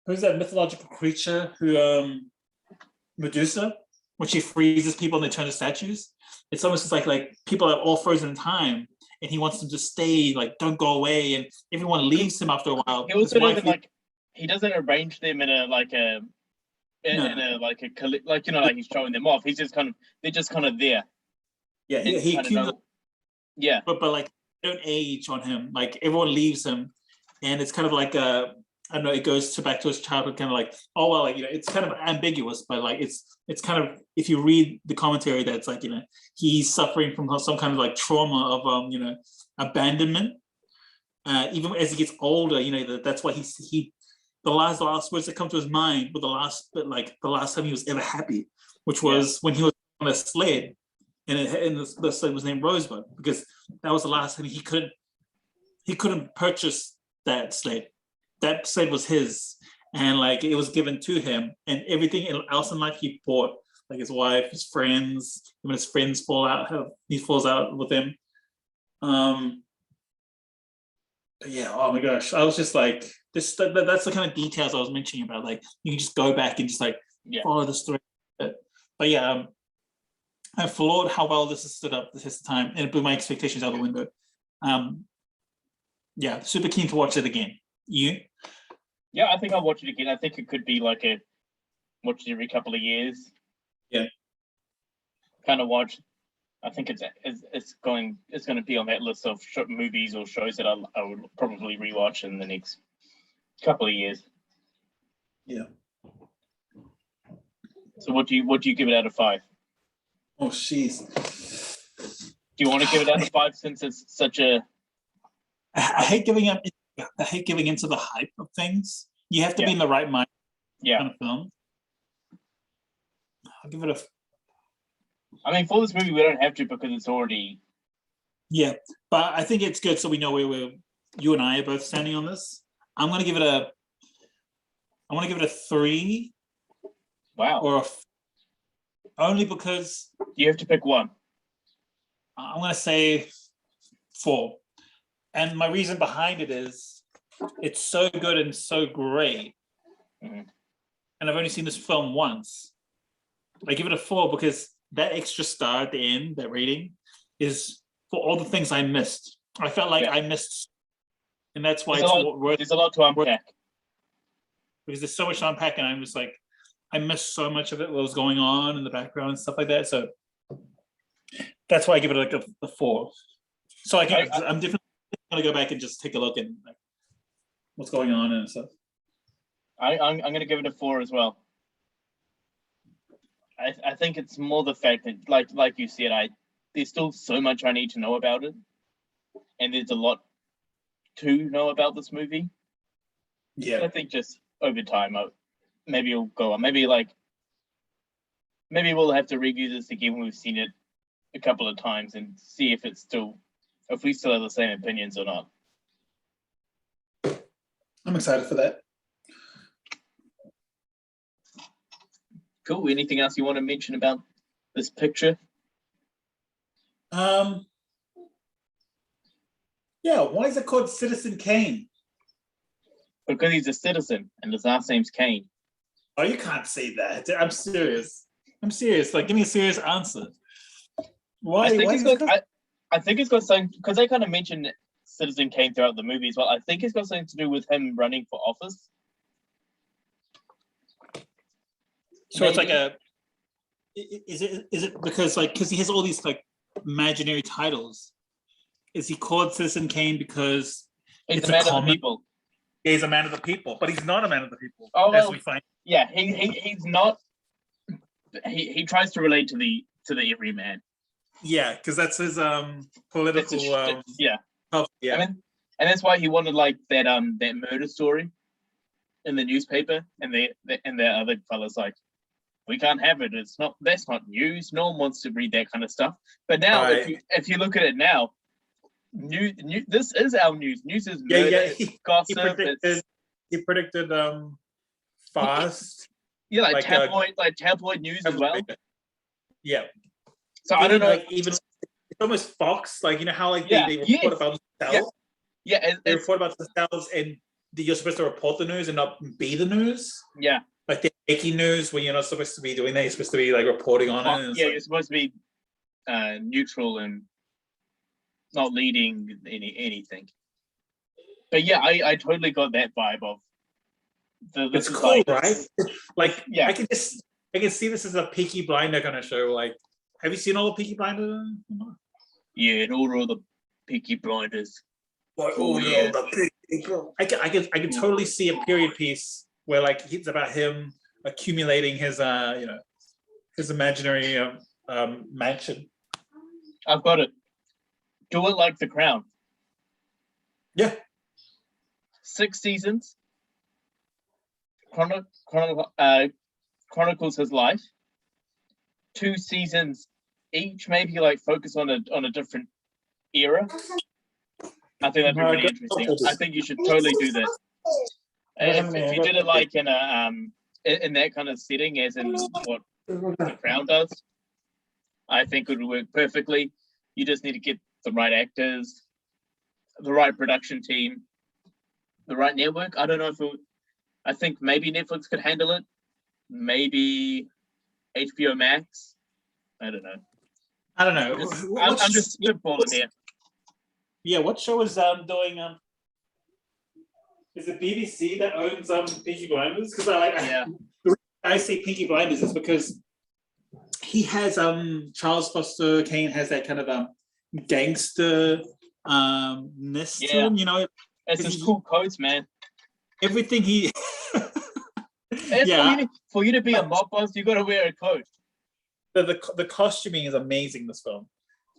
who's that mythological creature who Medusa, when she freezes people and they turn to statues. It's almost like people are all frozen in time, and he wants them to stay, don't go away, and everyone leaves him after a while. He also doesn't he doesn't arrange them in a he's showing them off. He's just they're just kind of there. Yeah, and he kind of know. Yeah, but like don't age on him. Like everyone leaves him, and it's kind of like I don't know. It goes to back to his childhood, kind of like oh well, like it's kind of ambiguous, but like it's kind of if you read the commentary, that's like he's suffering from some kind of like trauma of abandonment. Even as he gets older, that's why he the last words that come to his mind were the last time he was ever happy, which was when he was on a sled, and the sled was named Rosebud because that was the last time he couldn't purchase that sled. That sled was his, and like it was given to him, and everything else in life he bought, like his wife, his friends. When his friends he falls out with him. Yeah, oh my gosh, I was just like this. That's the kind of details I was mentioning about. Like you can just go back and just like follow the story. But yeah, I applaud how well this has stood up this time, and it blew my expectations out the window. Yeah, super keen to watch it again. You? Yeah, I think I'll watch it again. I think it could be like a watch it every couple of years. Yeah. Kind of watch. I think it's going to be on that list of movies or shows that I would probably rewatch in the next couple of years. Yeah. So what do you give it out of 5? Oh, jeez. Do you want to give it out of 5 since it's such a? I hate giving up. I hate giving into the hype of things. You have to be in the right mind. Kind of film. I'll give it a. I mean, for this movie, we don't have to because it's already. Yeah, but I think it's good so we know where you and I are both standing on this. I'm going to give it a. I want to give it a 3. Wow. Or only because you have to pick one. I'm going to say 4. And my reason behind it is it's so good and so great. Mm-hmm. And I've only seen this film once. I give it a 4 because that extra star at the end, that rating, is for all the things I missed. I felt like I missed, and that's why there's a lot to unpack. Because there's so much to unpack, and I'm just like, I missed so much of it, what was going on in the background and stuff like that. So that's why I give it like a 4. So I'm definitely going to go back and just take a look at like, what's going on and stuff. I'm going to give it a 4 as well. I think it's more the fact that, like you said, there's still so much I need to know about it, and there's a lot to know about this movie. Yeah, I think just over time, maybe it'll go on. Maybe we'll have to review this again when we've seen it a couple of times and see if we still have the same opinions or not. I'm excited for that. Cool. Anything else you want to mention about this picture? Yeah. Why is it called Citzen Kane? Because he's a citizen and his last name's Kane. Oh, you can't say that. I'm serious. Like, give me a serious answer. Why? I think it's got something because they kind of mentioned Citzen Kane throughout the movie as well. I think it's got something to do with him running for office. So maybe. It's like is it because he has all these like imaginary titles? Is he called Citzen Kane because he's a man of the people? He's a man of the people, but he's not a man of the people. Oh, well, as we find. Yeah, he's not. He tries to relate to the everyman. Yeah, because that's his political. Yeah. Oh, yeah. And that's why he wanted like that murder story in the newspaper, and the other fellas like, we can't have it. That's not news. No one wants to read that kind of stuff. But now, if you look at it now, this is our news. News is murder, gossip. He predicted fast. Yeah, like tabloid news as well. Yeah. So I don't know. Even it's almost Fox, like how like they report about themselves. Yeah, they report about themselves, and you're supposed to report the news and not be the news. Yeah. Like they're making news when you're not supposed to be doing that. You're supposed to be like reporting on it. Yeah, you're supposed to be neutral and not leading anything. But yeah, I totally got that vibe of. It's cool, right? Like, yeah, I can see this as a Peaky Blinder kind of show. Like, Have you seen all the Peaky Blinders? Yeah, in order of the Peaky Blinders. By order of the Peaky. I can totally see a period piece where like it's about him accumulating his his imaginary mansion. I've got it. Do it like The Crown. Yeah. 6 seasons. Chronicles his life. 2 seasons each, maybe like focus on a different era. I think that'd be really interesting. I think you should totally do that. If you did it like in a in that kind of setting, as in what The Crown does, I think it would work perfectly. You just need to get the right actors, the right production team, the right network. I don't know if I think maybe Netflix could handle it. Maybe HBO Max. I don't know. I'm just spitballing here. Yeah, what show is doing? Is it BBC that owns Peaky Blinders? Because I say Peaky Blinders is because he has Charles Foster Kane has that kind of gangster ness to him, you know. It's his cool codes, man. Everything he for you to be a mob boss, you gotta wear a coat. The costuming is amazing in this film.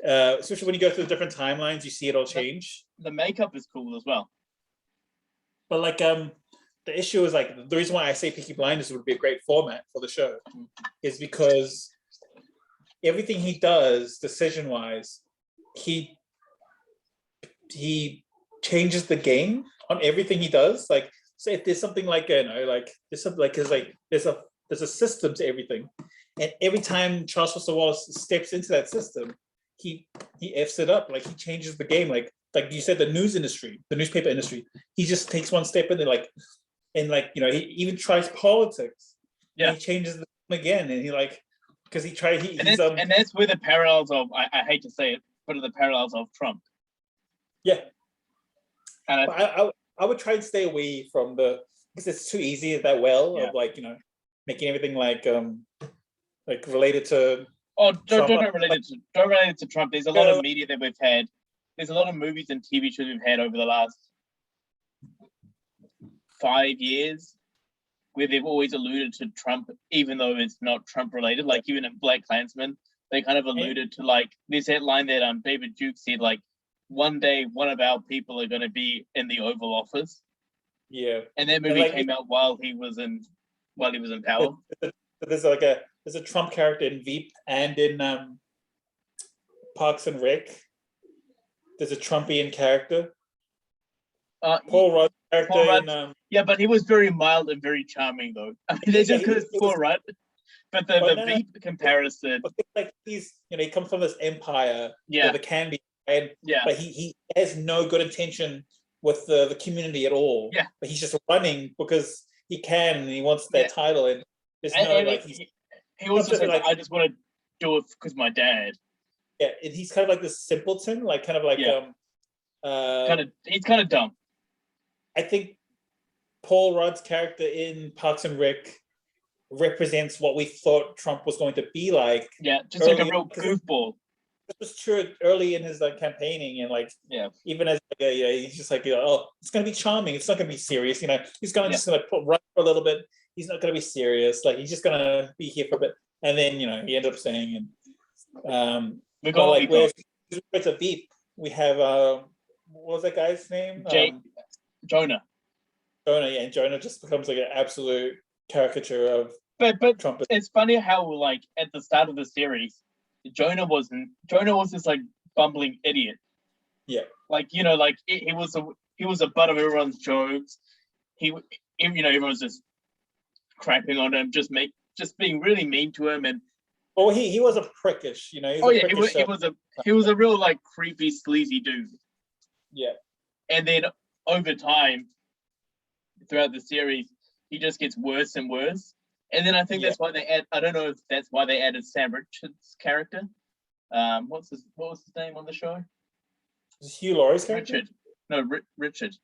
Especially when you go through the different timelines, you see it all change. The makeup is cool as well. But like the issue is like the reason why I say Peaky Blinders would be a great format for the show is because everything he does decision-wise, he changes the game on everything he does. Like, so if there's something like there's something like there's a system to everything, and every time Charles Foster Wallace steps into that system, he f's it up. Like he changes the game. Like you said, the newspaper industry. He just takes one step and he even tries politics. Yeah, and he changes the game again, and and that's where the parallels of I hate to say it, but the parallels of Trump. Yeah, and I would try and stay away from because it's too easy of making everything like related to. Oh, don't relate it to Trump. There's a lot of media that we've had. There's a lot of movies and TV shows we've had over the last 5 years where they've always alluded to Trump, even though it's not Trump related. Like even in Black Klansman, they kind of alluded to like there's that line that David Duke said, like, one day one of our people are going to be in the Oval Office. Yeah, and that movie came out while he was in power. There's a Trump character in Veep and in Parks and Rec. There's a Trumpian character. Paul Rudd character. Yeah, but he was very mild and very charming, though. I mean, that's just because it's Paul Rudd. But the Veep comparison, like he comes from this empire. Yeah, the candy, and yeah, but he has no good intention with the community at all. Yeah, but he's just running because he can and he wants that title. And there's he also says, I just want to do it because my dad. Yeah, and he's kind of like this simpleton, he's kind of dumb. I think Paul Rudd's character in Parks and Rec represents what we thought Trump was going to be like. Yeah, just like a real goofball. This was true early in his campaigning, and even as he's just it's going to be charming. It's not going to be serious. He's going to just going to run for a little bit. He's not going to be serious. Like he's just going to be here for a bit, and then he ended up saying it's a Veep. We have what was that guy's name? Jonah. Jonah, yeah, and Jonah just becomes like an absolute caricature of. But Trump. It's funny how at the start of the series, Jonah was this bumbling idiot. Yeah. He was a butt of everyone's jokes. Everyone's just crapping on him, just being really mean to him, and he was a prickish, he was a real creepy, sleazy dude. Yeah. And then over time, throughout the series, he just gets worse and worse. And then I think that's why I don't know if that's why they added Sam Richards' character. What was his name on the show? Is Hugh Laurie's character? Richard. No, Richard.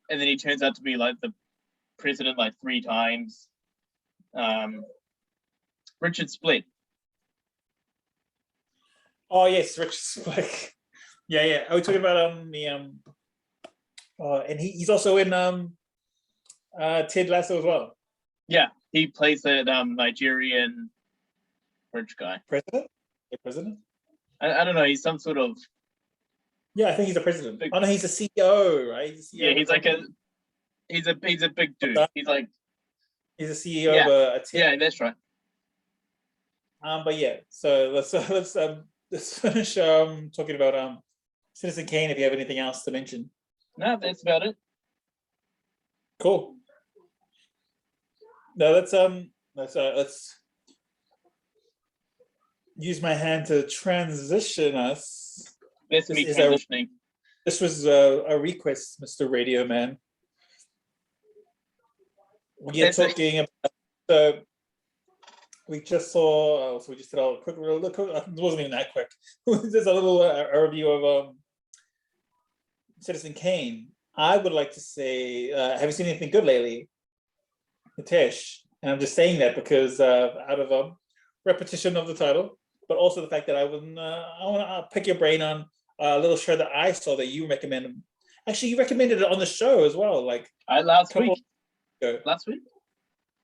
And then he turns out to be the president 3 times. Richard Split. Oh yes, Rich like yeah. Are we talking about the and he's also in Ted Lasso as well. Yeah, he plays that Nigerian rich guy. President? The president? I don't know. He's some sort of Yeah, I think he's a president. Oh no, he's a CEO, right? He's a CEO yeah. He's like he's a big dude. He's like he's a CEO yeah, of a tech. yeah. That's right. But yeah, so let's finish talking about Citizen Kane if you have anything else to mention. No, that's about it. Cool. No, let's use my hand to transition us. That's me transitioning. This was a request, Mr. Radio Man. We are talking about so we just saw. So we just did a quick look. It wasn't even that quick. There's a little review of Citizen Kane. I would like to say, have you seen anything good lately, Nitesh? And I'm just saying that because out of repetition of the title, but also the fact that I want to pick your brain on a little show that I saw that you recommended. Actually, you recommended it on the show as well, like last week. Last week?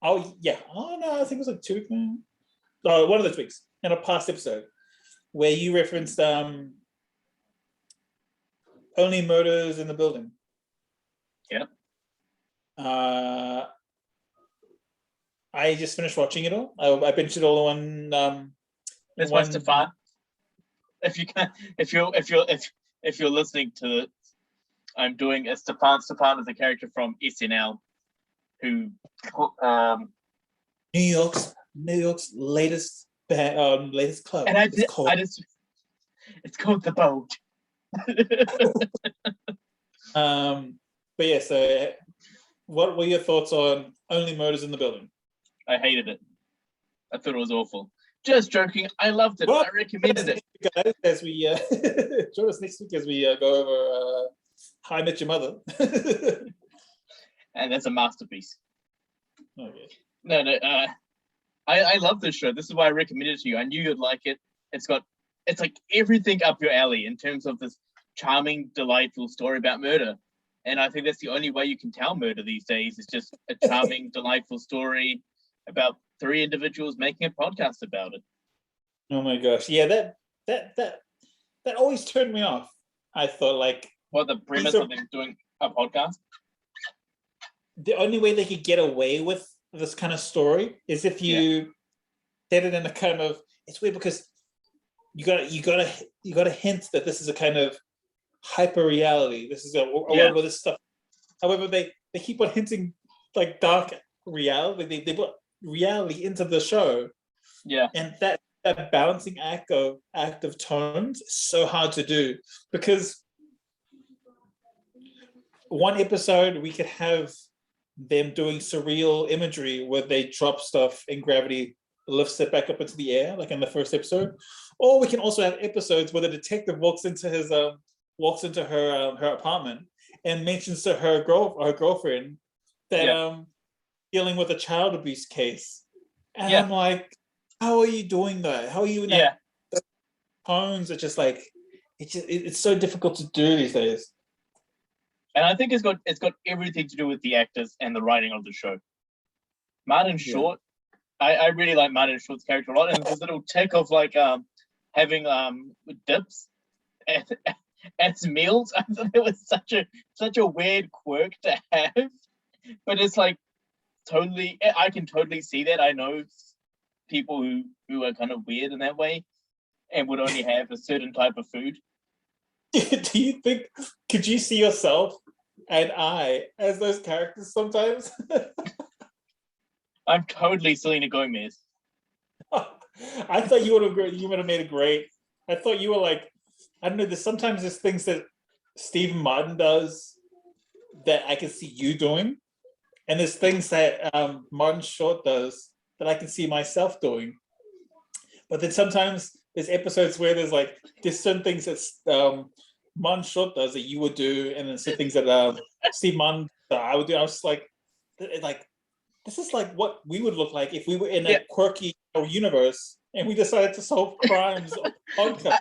Oh yeah. Oh no, I think it was like 2 weeks now. Oh, one of those weeks in a past episode where you referenced Only Murders in the Building. Yeah. I just finished watching it all. I binged it all in one. This one's Stefan. If you can, if you're listening to it, I'm doing a Stefan. Stefan is a character from SNL, who New York's latest club. And it's called The Boat. But yeah, so what were your thoughts on Only Murders in the Building? I hated it. I thought it was awful. Just joking. I loved it. Well, I recommended it. Guys, as we join us next week as we go over How I Met Your Mother. And that's a masterpiece. Okay. No. I love this show. This is why I recommended it to you. I knew you'd like it. It's like everything up your alley in terms of this charming, delightful story about murder. And I think that's the only way you can tell murder these days is just a charming, delightful story about 3 individuals making a podcast about it. Oh my gosh. Yeah, that always turned me off. I thought like the premise of them doing a podcast? The only way they could get away with this kind of story is if you did it in a kind of, it's weird because you got to hint that this is a kind of hyper reality. This is whatever this stuff. However, they keep on hinting like dark reality. They put reality into the show. Yeah. And that balancing act of tones is so hard to do because one episode we could have them doing surreal imagery where they drop stuff and gravity lifts it back up into the air, like in the first episode. Or we can also have episodes where the detective walks into her apartment and mentions to her girlfriend that dealing with a child abuse case. And I'm like, how are you doing that? How are you in that? The tones are just like it's so difficult to do these days. And I think it's got everything to do with the actors and the writing of the show. Martin Short, I really like Martin Short's character a lot, and this little tick of like having dips as meals. I thought it was such a weird quirk to have, but it's like totally. I can totally see that. I know people who are kind of weird in that way, and would only have a certain type of food. Do you think? Could you see yourself and I as those characters sometimes? I'm totally Selena Gomez. I thought you would have made a great. I thought you were like, I don't know. Sometimes there's things that Stephen Martin does that I can see you doing, and there's things that Martin Short does that I can see myself doing. But then sometimes there's episodes where there's certain things that Martin Short does that you would do, and then some things that Steve Martin I would do. I was like, this is like what we would look like if we were in a quirky universe and we decided to solve crimes on podcast.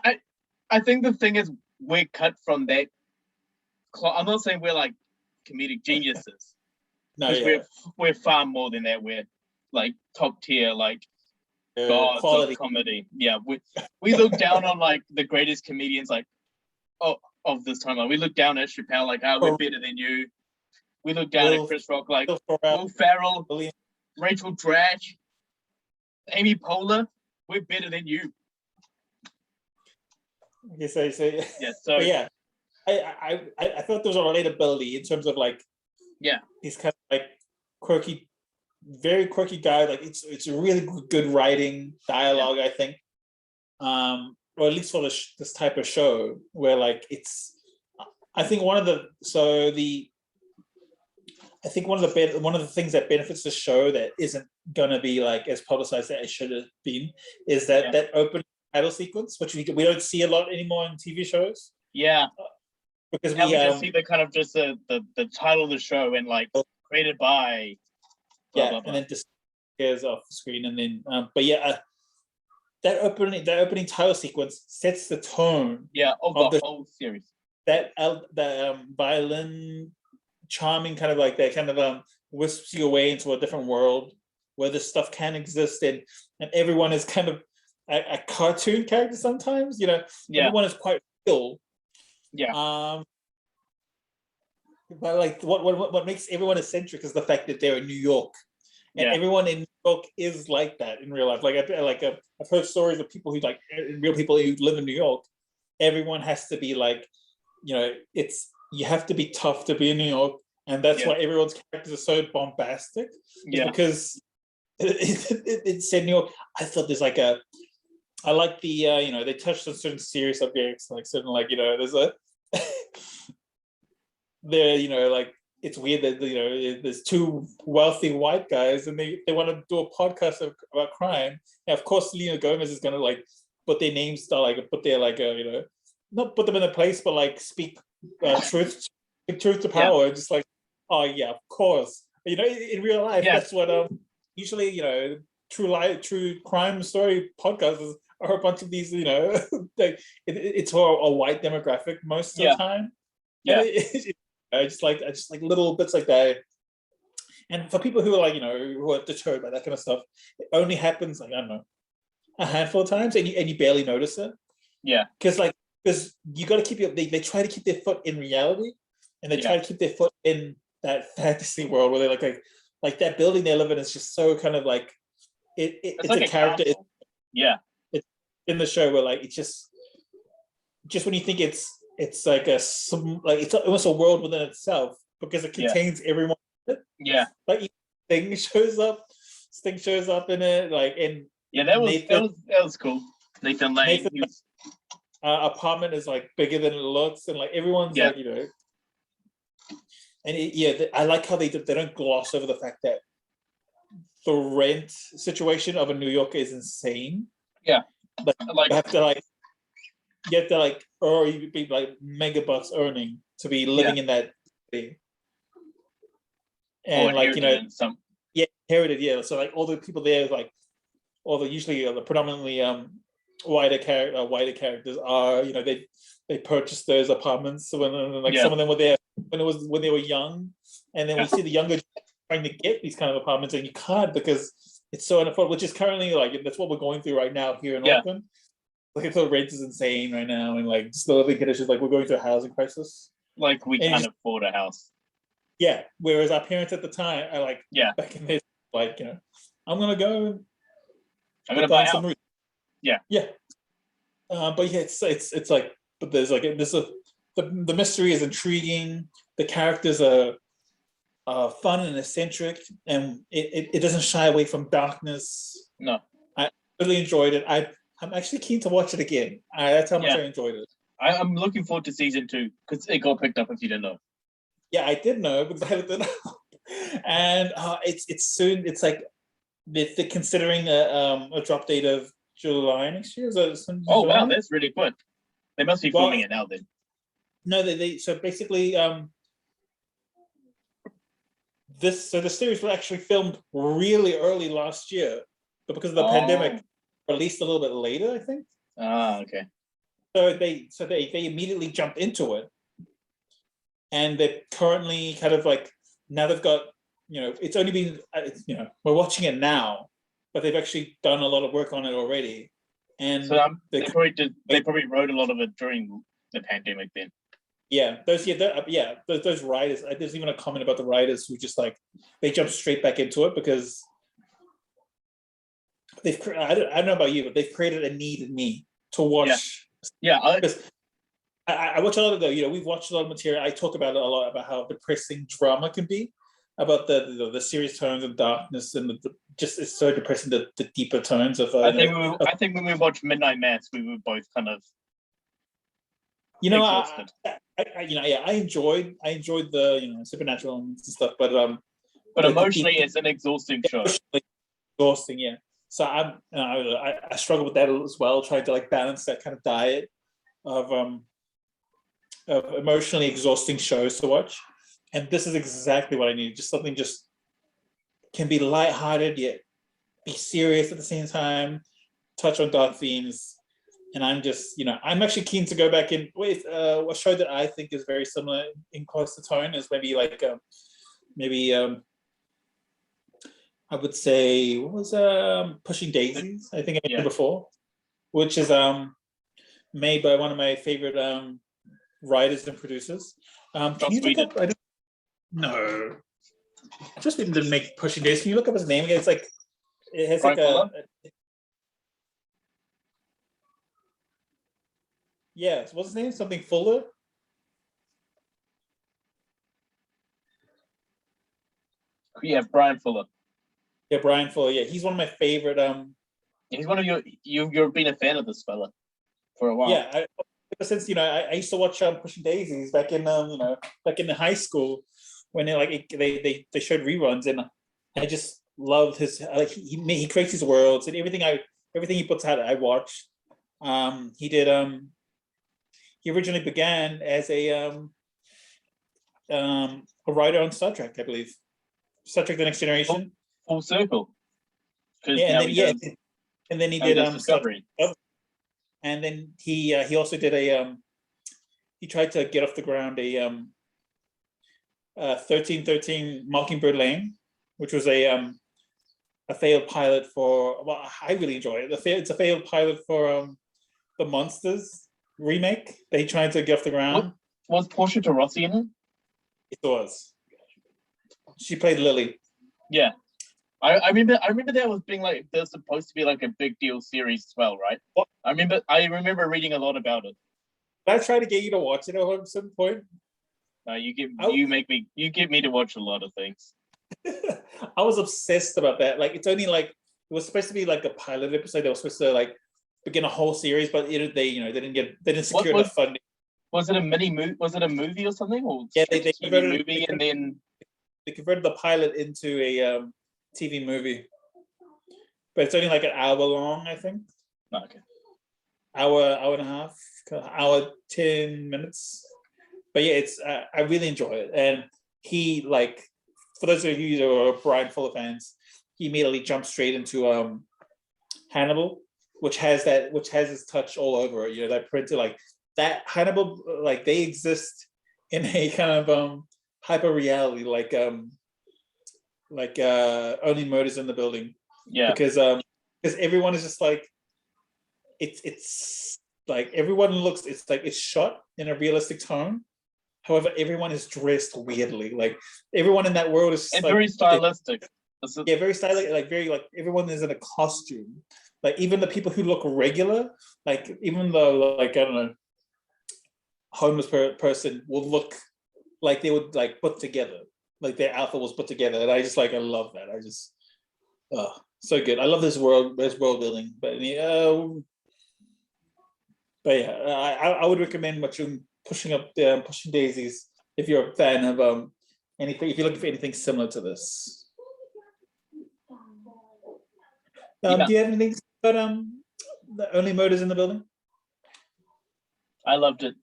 I think the thing is we're cut from that. I'm not saying we're like comedic geniuses. No, yeah. We're far more than that. We're like top tier, like gods quality of comedy. Yeah, we look down on like the greatest comedians, like of this time. Like we look down at Chappelle, like, oh, we're better than you. We look down at Chris Rock, like Will Ferrell, Rachel Dratch, Amy Poehler. We're better than you. Okay, so yeah, so yeah, I felt there was a relatability in terms of like, yeah, he's kind of like quirky, very quirky guy. Like it's a really good writing dialogue, I think, or at least for this type of show where like it's. I think one of the things that benefits the show that isn't gonna be like as publicized as it should have been is that opening title sequence, which we don't see a lot anymore in TV shows. Yeah, because we just see the kind of just the title of the show and like created by. Blah, blah, blah. And then just disappears off the screen, and then but yeah, that opening title sequence sets the tone. Yeah, of the whole series. That the violin charming kind of like that kind of whisks you away into a different world where this stuff can exist, and everyone is kind of a cartoon character sometimes, you know. Everyone is quite real. But like what makes everyone eccentric is the fact that they're in New York, and everyone in New York is like that in real life. Like I've heard stories of people who like real people who live in New York. Everyone has to be like, you know, you have to be tough to be in New York, and that's why everyone's characters are so bombastic. Because it's in New York. I thought there's like I like the you know, they touched on certain serious subjects, like certain like, you know, there's a there, you know, like it's weird that, you know, there's two wealthy white guys and they want to do a podcast about crime. And of course, Selena Gomez is gonna like put their names to like put their like you know, not put them in a place, but like speak truth to power. Just like, oh yeah, of course. You know, in real life, that's what usually, you know, true crime story podcasts are a bunch of these, you know, like it's for a white demographic most of the time. I just like little bits like that. And for people who are like, you know, who are deterred by that kind of stuff, it only happens like, I don't know, a handful of times, and you barely notice it. Yeah. Because you got to keep they try to keep their foot in reality, and they try to keep their foot in that fantasy world where they're like that building they live in is just so kind of like it's like a character. It's in the show where like it's just when you think it's like it's almost a world within itself because it contains everyone. Like Sting shows up in it, like in that was cool. Nathan Lane. Apartment is like bigger than it looks, and like everyone's like, you know. And I like how they don't gloss over the fact that the rent situation of a New Yorker is insane. Like you have to like or you be like megabucks earning to be living in that city. And like, you know, inherited, so like all the people there, like all the usually the predominantly whiter characters are, you know, they purchased those apartments when like some of them were there when they were young, and then we see the younger trying to get these kind of apartments, and you can't because it's so unaffordable, which is currently like that's what we're going through right now here in Auckland. Like the rent is insane right now, and like just the living conditions, like we're going through a housing crisis. Like we can't afford a house. Yeah, whereas our parents at the time are like, back in this, like, you know, I'm gonna buy some roots. But yeah, it's like, but there's like the mystery is intriguing. The characters are fun and eccentric, and it doesn't shy away from darkness. No, I really enjoyed it. I'm actually keen to watch it again. That's how much I enjoyed it. I'm looking forward to season 2 because it got picked up. If you didn't know, I did know because I didn't know. And it's soon. It's like they're considering a drop date of July next year. Wow, that's really quick. They must be filming it now then. No, they so basically the series was actually filmed really early last year, but because of the pandemic, released a little bit later, I think. Okay. So they immediately jumped into it, and they're currently kind of like, now they've got, it's only been, we're watching it now, but they've actually done a lot of work on it already. And so they probably wrote a lot of it during the pandemic then. Yeah, those writers. There's even a comment about the writers who just like they jump straight back into it because I don't know about you, but they've created a need in me to watch. Yeah, because I watch a lot of we've watched a lot of material. I talk about it a lot about how depressing drama can be, about the serious tones of darkness and just it's so depressing the deeper tones of. I think when we watched Midnight Mass, we were both kind of. Exhausted. I enjoyed the supernatural and stuff, but emotionally, it's an exhausting show. Exhausting, yeah. So I struggle with that as well, trying to like balance that kind of diet of emotionally exhausting shows to watch, and this is exactly what I need. Just something just can be lighthearted yet be serious at the same time, touch on dark themes. And I'm just, I'm actually keen to go back in with a show that I think is very similar in close to tone is maybe like, I would say, what was Pushing Daisies? I think I mentioned before, which is made by one of my favorite writers and producers. Can you look up? No, just didn't make Pushing Daisies. Can you look up his name again? It's like it has like a. Yeah, what's his name? Something Fuller? Yeah, Brian Fuller. Yeah, Brian Fuller. Yeah, he's one of my favorite. He's one of you've been a fan of this fella for a while. Yeah, ever since I used to watch Pushing Daisies back in back in the high school when they showed reruns, and I just loved his he creates his worlds and everything he puts out I watch. He did He originally began as a writer on Star Trek, I believe. Star Trek: The Next Generation. Full circle. Yeah, and then he did Discovery. And then he also did he tried to get off the ground a 1313 Mockingbird Lane, which was a failed pilot for. Well, I really enjoy it. It's a failed pilot for the Monsters remake. They tried to get off the ground. Was Portia de Rossi in it? It was. She played Lily. Yeah, I remember that was being like there's supposed to be like a big deal series as well, right? What? I remember reading a lot about it. Did I try to get you to watch it at some point? You get me to watch a lot of things. I was obsessed about that. Like it's only like it was supposed to be like a pilot episode. They were supposed to like begin a whole series, but they didn't secure enough funding. Was it a mini movie? Was it a movie or something? Or yeah, they converted a movie and then they converted the pilot into a TV movie, but it's only like an hour long, I think. Okay. Hour and a half, hour 10 minutes. But yeah, it's I really enjoy it, and he for those of you who are Brian Fuller fans, he immediately jumped straight into Hannibal, which has his touch all over it. That printed like that Hannibal, like they exist in a kind of hyper reality, like Only Murders in the Building. Yeah. Because everyone is just like it's like everyone looks. It's like it's shot in a realistic tone. However, everyone is dressed weirdly. Like everyone in that world is and like, very stylistic. Yeah, very stylistic. Like very like everyone is in a costume. Like even the people who look regular, like even though like I don't know, homeless person will look like they would like put together, like their outfit was put together, and I love that. I just, so good. I love this world building. But yeah, I would recommend watching Pushing Daisies if you're a fan of anything. If you're looking for anything similar to this. Do you have anything about the Only Murders in the Building? I loved it.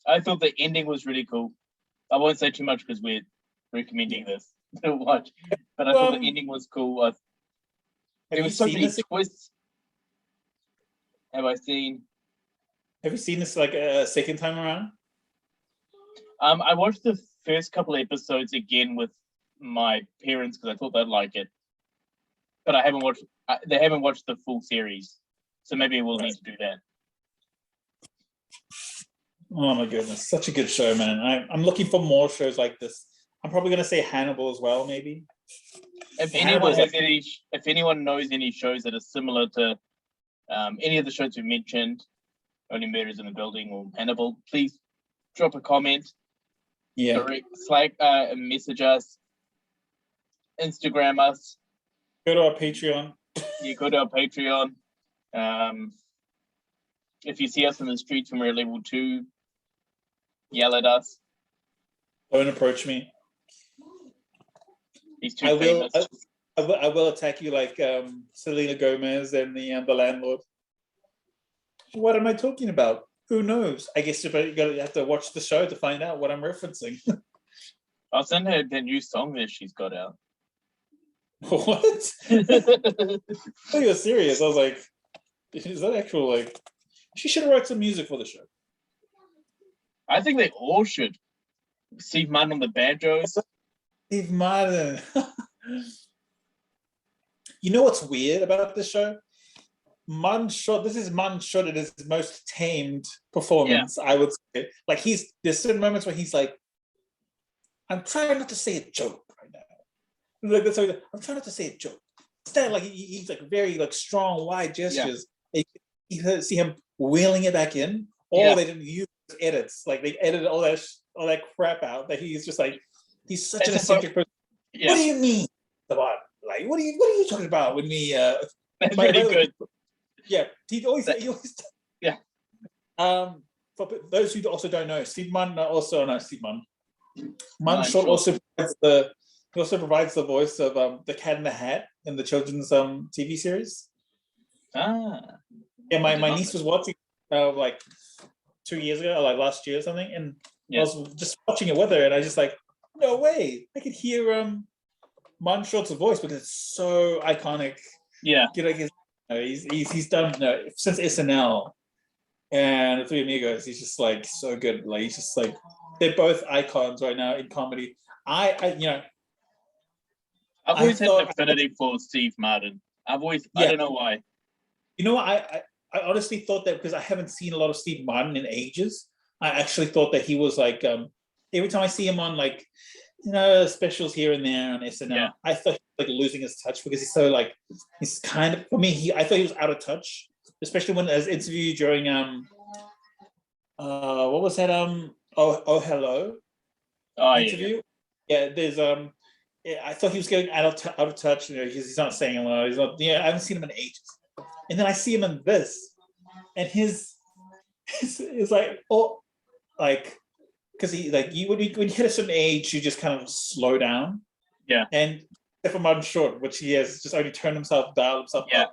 I thought the ending was really cool. I won't say too much because we're recommending this to watch, but I thought the ending was cool. There was so many twists. have I seen? Have you seen this like a second time around? I watched the first couple episodes again with my parents because I thought they'd like it, but I haven't watched. They haven't watched the full series, so maybe we'll need to do that. Oh my goodness, such a good show, man. I'm looking for more shows like this. I'm probably gonna say Hannibal as well, maybe. If anyone knows any shows that are similar to any of the shows we mentioned, Only Murders in the Building or Hannibal, please drop a comment. Yeah. Direct, Slack, message us, Instagram us. Go to our Patreon. You go to our Patreon. If you see us in the streets when we're at level 2, yell at us. Don't approach me. He's too famous. I will attack you like Selena Gomez and the landlord. What am I talking about? Who knows? I guess you have to watch the show to find out what I'm referencing. I'll send her the new song that she's got out. What? I thought you were serious. I was like, is that actual like? She should have written some music for the show. I think they all should. Steve Martin on the banjos. Steve Martin. You know what's weird about this show? This is Martin Short at his most tamed performance, I would say. Like there's certain moments where he's like, I'm trying not to say a joke right now. Like I'm trying not to say a joke. Instead, like he's like very like strong, wide gestures. Yeah. You see him wheeling it back in. They didn't use edits. Like they edited all that crap out. That he's just like he's such an eccentric person. Yeah. What do you mean? Like what are you talking about with me? That's really good. Yeah, he always yeah. For those who also don't know, Martin Short also provides the voice of the Cat in the Hat in the children's TV series. Yeah, my niece was watching like 2 years ago, or like last year or something, and I was just watching it with her, and I just like, no way, I could hear Martin Short's voice because it's so iconic. Yeah, he's done since SNL and The Three Amigos. He's just like so good. Like he's just like they're both icons right now in comedy. I've always had an affinity for Steve Martin. I don't know why. You know what? I honestly thought that because I haven't seen a lot of Steve Martin in ages. I actually thought that he was like every time I see him on like specials here and there on SNL, I thought he was like losing his touch because he's kind of, for me, I thought he was out of touch, especially when as interviewed during what was that oh hello interview. There's I thought he was getting out of touch. He's not saying a lot. He's not. I haven't seen him in ages, and then I see him in this, and his like because he like when you hit a certain age, you just kind of slow down. Yeah. And except for Martin Short, which he has just only dialed himself up.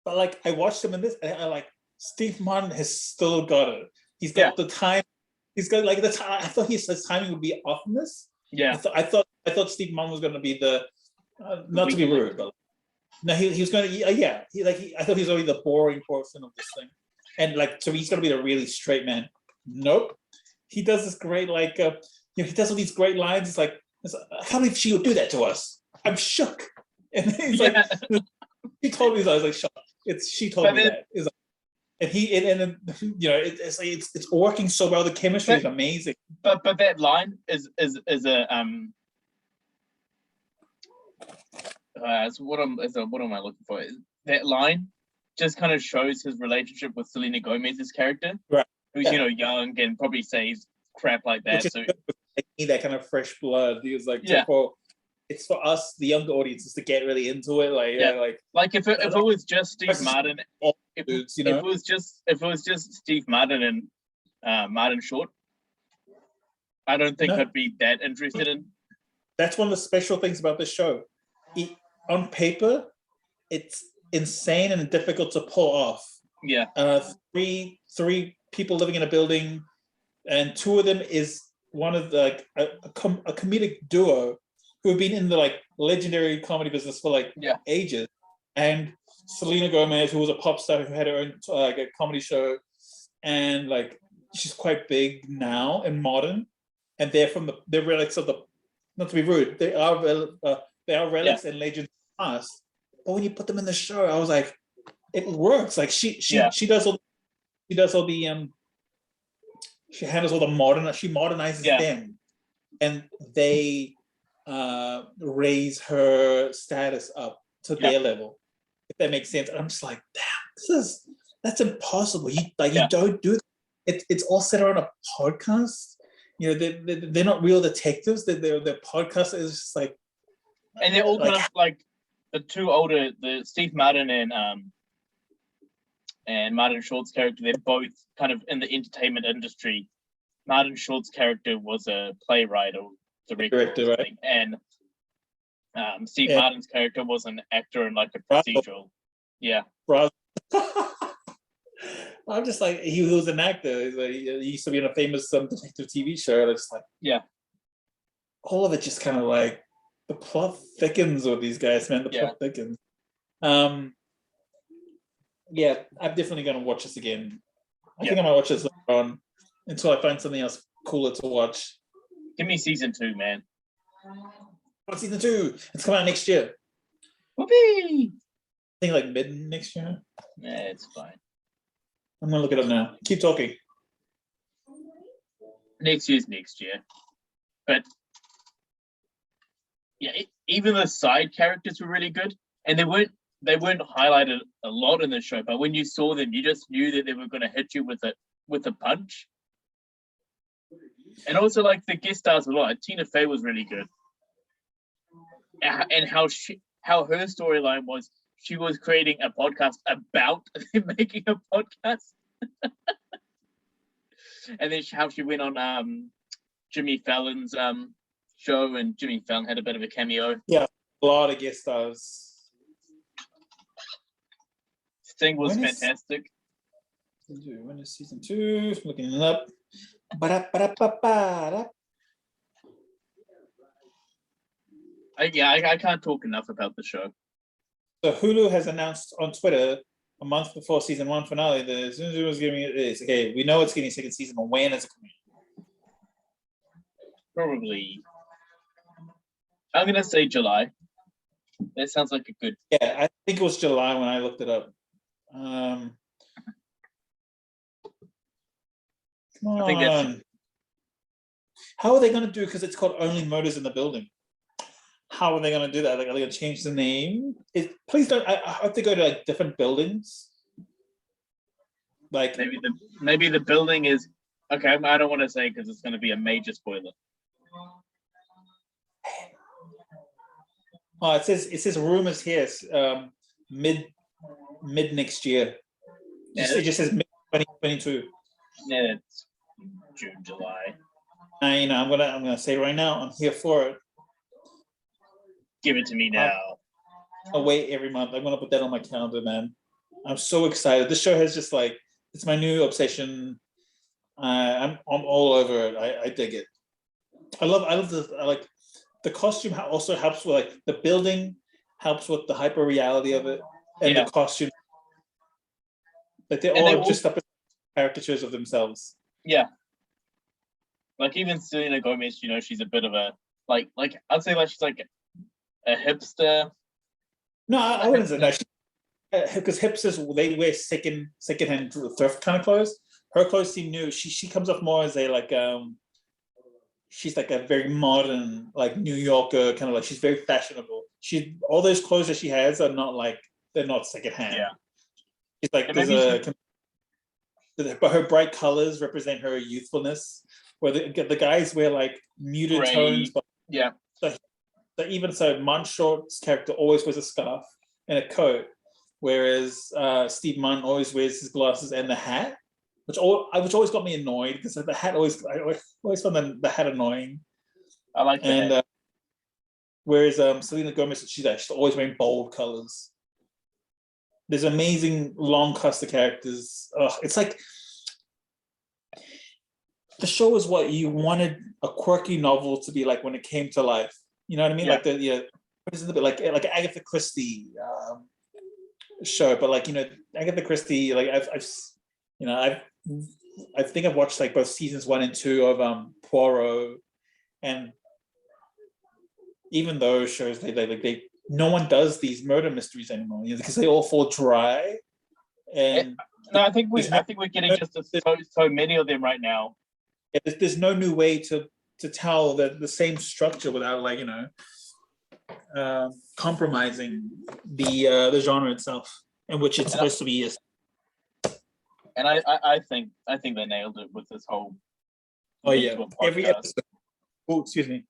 But like I watched him in this, and I like Steve Martin has still got it. He's got the time. He's got like the time. I thought his timing would be off in this. Yeah. I thought Steve Martin was going to be the not to be rude, but no, he was going to I thought he was going to be the boring portion of this thing, and like so he's going to be the really straight man. Nope. He does this great he does all these great lines. It's like I can't believe she would do that to us. I'm shook. And he's like, he told me that. I was like, shocked. She told me that. It's like, and it's working so well. The chemistry is amazing. But that line is a what am I looking for? That line just kind of shows his relationship with Selena Gomez's character, right? Who's young and probably says crap like that. So that kind of fresh blood. He was like, it's for us, the younger audiences, to get really into it. Like if it was just Steve Martin, if it was just Steve Martin and Martin Short, I don't think I'd be that interested in. That's one of the special things about this show. On paper, it's insane and difficult to pull off. Yeah. Three people living in a building, and two of them is one of the a comedic duo who have been in the like legendary comedy business for ages, and Selena Gomez, who was a pop star who had her own like a comedy show, and like she's quite big now and modern, and they're relics of the. Not to be rude, they are relics and legends of the past. But when you put them in the show, I was like, it works. Like she does all the she handles all the she modernizes them, and they raise her status up to their level, if that makes sense. And I'm just like, damn, that's impossible. You don't do it. It's all set around a podcast. You know, they're not real detectives. Their podcast is just like, and they're all kind of like the two older, the Steve Martin and Martin Short's character. They're both kind of in the entertainment industry. Martin Short's character was a playwright or director, right? And Steve Martin's character was an actor in like a procedural. Yeah. I'm just like, he was an actor. He used to be in a famous detective TV show. And it's like, all of it just kind of like, the plot thickens with these guys, man. The plot thickens. I'm definitely going to watch this again. I think I might watch this later on until I find something else cooler to watch. Give me season 2, man. Season 2. It's coming out next year. Whoopee! I think like mid next year. Yeah, it's fine. I'm gonna look it up now. Keep talking. Next year. But yeah, even the side characters were really good. And they weren't highlighted a lot in the show, but when you saw them, you just knew that they were gonna hit you with a punch. And also like the guest stars a lot. Tina Fey was really good. And how her storyline was, she was creating a podcast about making a podcast. And then how she went on Jimmy Fallon's show, and Jimmy Fallon had a bit of a cameo. Yeah, a lot of guest stars. Sting was fantastic. When is season 2? Looking it up. I can't talk enough about the show. So Hulu has announced on Twitter a month before season 1 finale that Zoom was giving it this. Okay, we know it's getting a second season, but when is it coming? Probably, I'm gonna say July. That sounds like a good. Yeah, I think it was July when I looked it up. Come on. I think that's... How are they going to do? Because it's called Only Murders in the Building. How are they going to do that? Like, are they going to change the name? Please don't. I hope they go to like different buildings. Like maybe the building is okay. I don't want to say because it's going to be a major spoiler. Oh, it says rumors here. Mid next year. It just says mid 2022. Yeah, it's June, July. I'm gonna say right now, I'm here for it. Give it to me now. I'll wait every month. I'm gonna put that on my calendar, man. I'm so excited. This show has just like, it's my new obsession. I'm all over it. I dig it. I love this. I like the costume. Also helps with like the building. Helps with the hyper reality of it, and the costume. Like they're all just up caricatures of themselves. Yeah. Like even Selena Gomez, you know, she's a bit of a like I'd say like she's like a hipster. No, I wouldn't say that. Because hipsters, they wear secondhand thrift kind of clothes. Her clothes seem new. She comes off more as a like she's like a very modern like New Yorker kind of like, she's very fashionable. All those clothes that she has are not like, they're not secondhand. Yeah. She's like but her bright colors represent her youthfulness. Where the guys wear like muted gray tones. But yeah. So even so, Munn Short's character always wears a scarf and a coat, whereas Steve Munn always wears his glasses and the hat, which always got me annoyed because the hat I always found the hat annoying. I like that. And whereas Selena Gomez, she's always wearing bold colors. There's amazing long cast of characters. It's like the show is what you wanted a quirky novel to be like when it came to life. You know what I mean? Yeah. Like what is it a bit like Agatha Christie, show, but like, Agatha Christie, like I think I've watched like both seasons 1 and 2 of Poirot, and even those shows, they no one does these murder mysteries anymore, because they all fall dry. And no, I think we're getting just so many of them right now. There's no new way to tell the same structure without like compromising the genre itself, in which it's supposed to be. And I think they nailed it with this whole. Oh yeah, every episode. Oh, excuse me.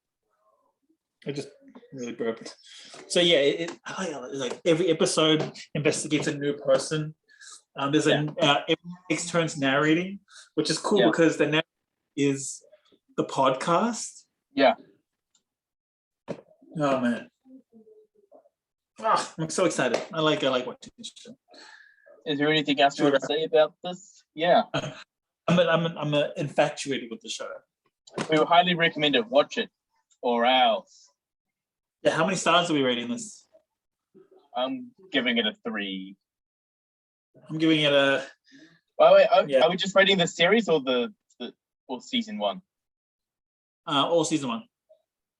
I just really burped. So yeah, like every episode investigates a new person. There's everyone takes turns narrating, which is cool because the narrator is the podcast. Yeah. Oh man. I'm so excited. I like watching this show. Is there anything else you want to say about this? Yeah. I'm infatuated with the show. We would highly recommend it. Watch it, or else. Yeah. How many stars are we rating this? I'm giving it a 3. I'm giving it a. Wait, are we just rating the series or or season 1? All season 1.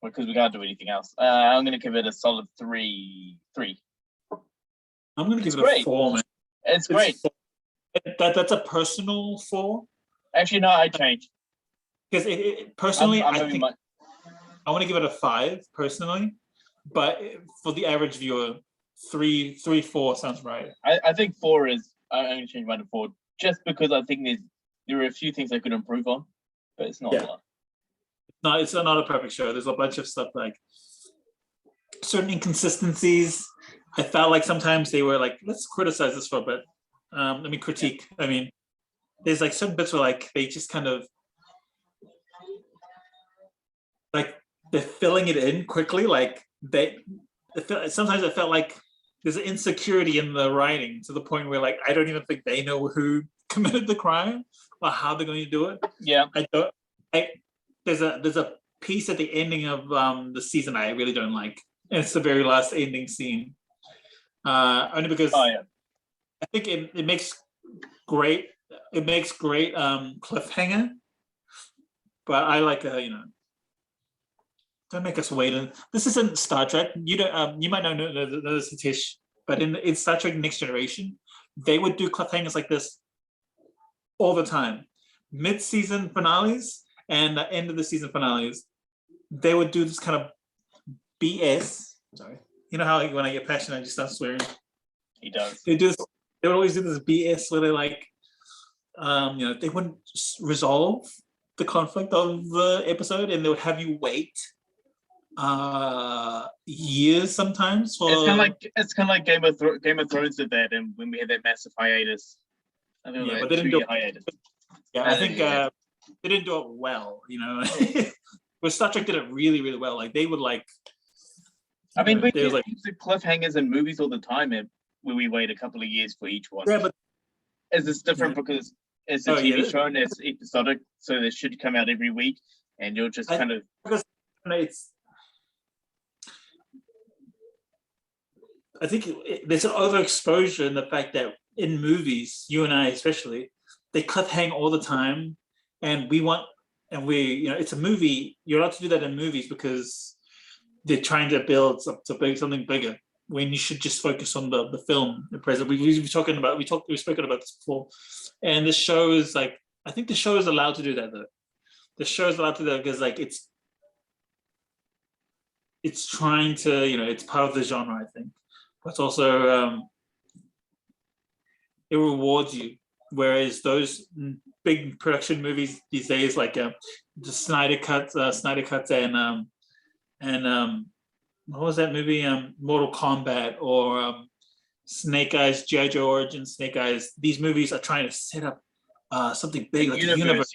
Because we can't do anything else. I'm gonna give it a solid 3. I'm gonna give it a 4, man. It's great. That's a personal 4. Actually, no, I changed. Because personally, I think I want to give it a 5 personally, but for the average viewer, 3, 4 sounds right. I think 4 is. I'm gonna change mine to 4 just because I think there are a few things I could improve on, but it's not a lot. No, it's not a perfect show. There's a bunch of stuff like certain inconsistencies. I felt like sometimes they were like, let's criticize this for a bit. Let me critique. Yeah. I mean, there's like certain bits where like they just kind of like they're filling it in quickly. Like sometimes I felt like there's an insecurity in the writing to the point where like I don't even think they know who committed the crime or how they're going to do it. Yeah, there's a piece at the ending of the season I really don't like. And it's the very last ending scene. Only because I think it makes great cliffhanger. But I like don't make us wait. This isn't Star Trek. You don't you might not know this, Tish, but in Star Trek Next Generation, they would do cliffhangers like this all the time. Mid-season finales and the end of the season finales, they would do this kind of BS. Sorry. You know how when I get passionate, I just start swearing? He does. They would always do this BS where they like, they wouldn't resolve the conflict of the episode and they would have you wait years sometimes for. It's kind of like Game of Thrones did that, and when we had that massive hiatus. I think but they didn't do hiatus. Yeah, I think they didn't do it well. But Star Trek did it really, really well. Like they would like. I mean, we use cliffhangers in movies all the time, where we wait a couple of years for each one. Yeah, but is this different because it's a TV show and it's episodic, so they should come out every week, and you'll just kind of. I think there's an overexposure in the fact that in movies, you and I especially, they cliffhang all the time, and it's a movie. You're allowed to do that in movies because they're trying to build something bigger. When you should just focus on the film, the present. We've spoken about this before, and the show is like I think the show is allowed to do that though. The show is allowed to do that because like it's trying to it's part of the genre I think, but it's also it rewards you. Whereas those big production movies these days, like the Snyder Cuts, and what was that movie? Mortal Kombat or Snake Eyes, G.I. Joe Origins, Snake Eyes. These movies are trying to set up something big, like a universe,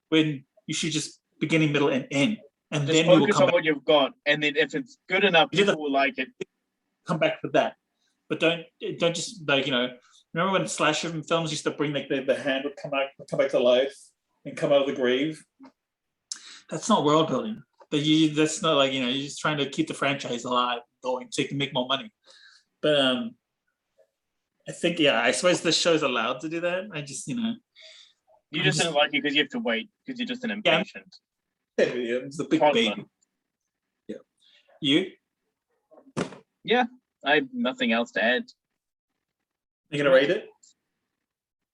when you should just beginning, middle, and end. And just then focus on what you've got, and then if it's good enough, people will like it. Come back for that, but don't just like Remember when slasher films used to bring like the hand would come back to life and come out of the grave? That's not world building. That's not like you're just trying to keep the franchise alive, going so you can make more money. But I think, yeah, I suppose this show's allowed to do that. I just, You just didn't like it because you have to wait because you're just an impatient. Yeah, it's a big toddler. baby. Yeah. You? Yeah, I have nothing else to add. You gonna rate it?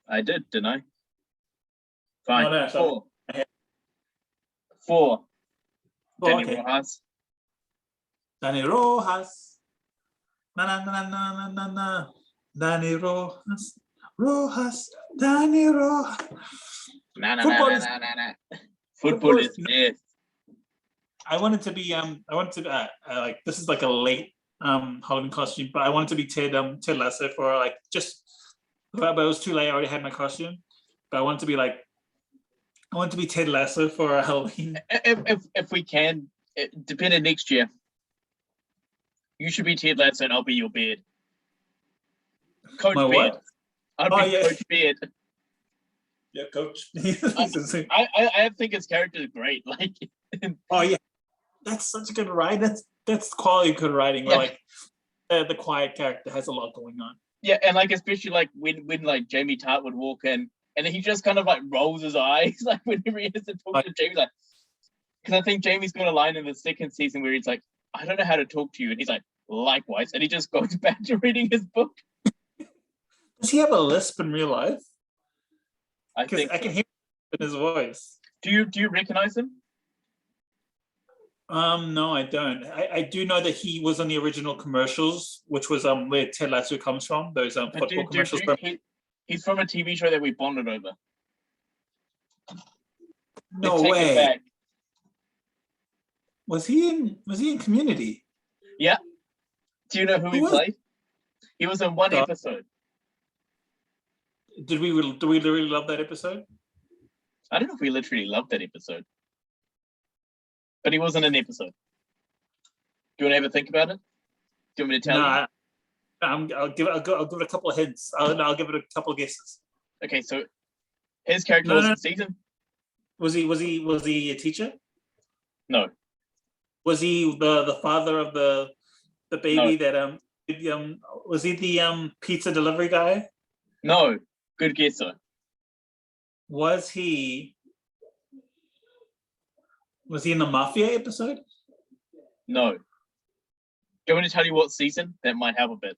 I did, didn't I? Fine. Oh, no, 4. 4. Danny okay. Rojas. Danny Rojas. Na na na na na na na. Danny Rojas. Rojas. Danny Rojas. Football is death. I wanted to be like, this is like a late Halloween costume, but I wanted to be Ted Lasso for like just, but it was too late. I already had my costume, but I wanted to be Ted Lasso for Halloween. If we can, depending next year, you should be Ted Lasso and I'll be your beard. Coach My Beard. what? I'll be Coach Beard. Yeah, Coach. I think his character is great. Like, oh yeah, that's such a good writing. That's quality good writing. Where like the quiet character has a lot going on. Yeah, and like especially like when like Jamie Tart would walk in, and then he just kind of like rolls his eyes like whenever he has to talk to Jamie, like, because I think Jamie's got a line in the second season where he's like, "I don't know how to talk to you," and he's like, "Likewise," and he just goes back to reading his book. Does he have a lisp in real life? I think I can hear it in his voice. Do you recognize him? No, I don't. I do know that he was on the original commercials, which was where Ted Lasso comes from. Those football commercials. He's from a TV show that we bonded over. No way. Was he in Community? Yeah. Do you know who he played? He was in one episode. Do we really love that episode? I don't know if we literally loved that episode, but he was in an episode. Do you want to ever think about it? Do you want me to tell you? I'll give it a couple of hints. I'll give it a couple of guesses. Okay, so his character was in season. Was he a teacher? No. Was he the father of the baby that was he the pizza delivery guy? No. Good guess though. Was he in the Mafia episode? No. Do you want me to tell you what season? That might help a bit.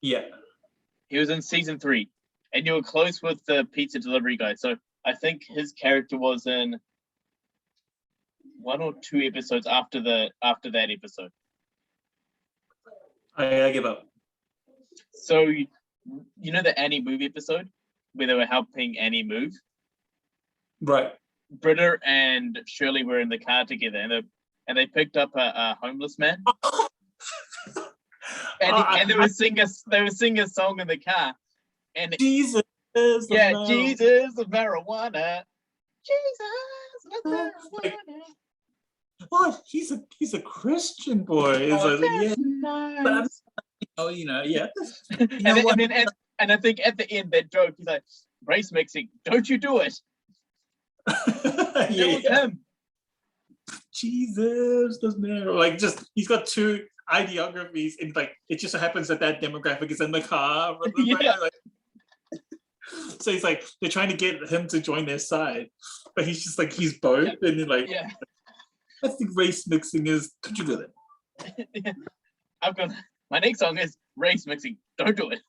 Yeah. He was in season 3. And you were close with the pizza delivery guy. So I think his character was in 1 or 2 episodes after that episode. I give up. So you know the Annie move episode where they were helping Annie move? Right. Britta and Shirley were in the car together and they picked up a homeless man. and they were singing a song in the car. And Jesus. Jesus of marijuana. Jesus of marijuana. What? He's a Christian boy. Nice. Yeah. And I think at the end that joke, he's like, race mixing, don't you do it. That was him. Jesus doesn't matter. Like, just he's got 2 ideographies, and like it just so happens that demographic is in the car. So he's like, they're trying to get him to join their side, but he's just like, he's both, and then like, I think race mixing is, don't you do it? I've got my next song is race mixing, don't do it.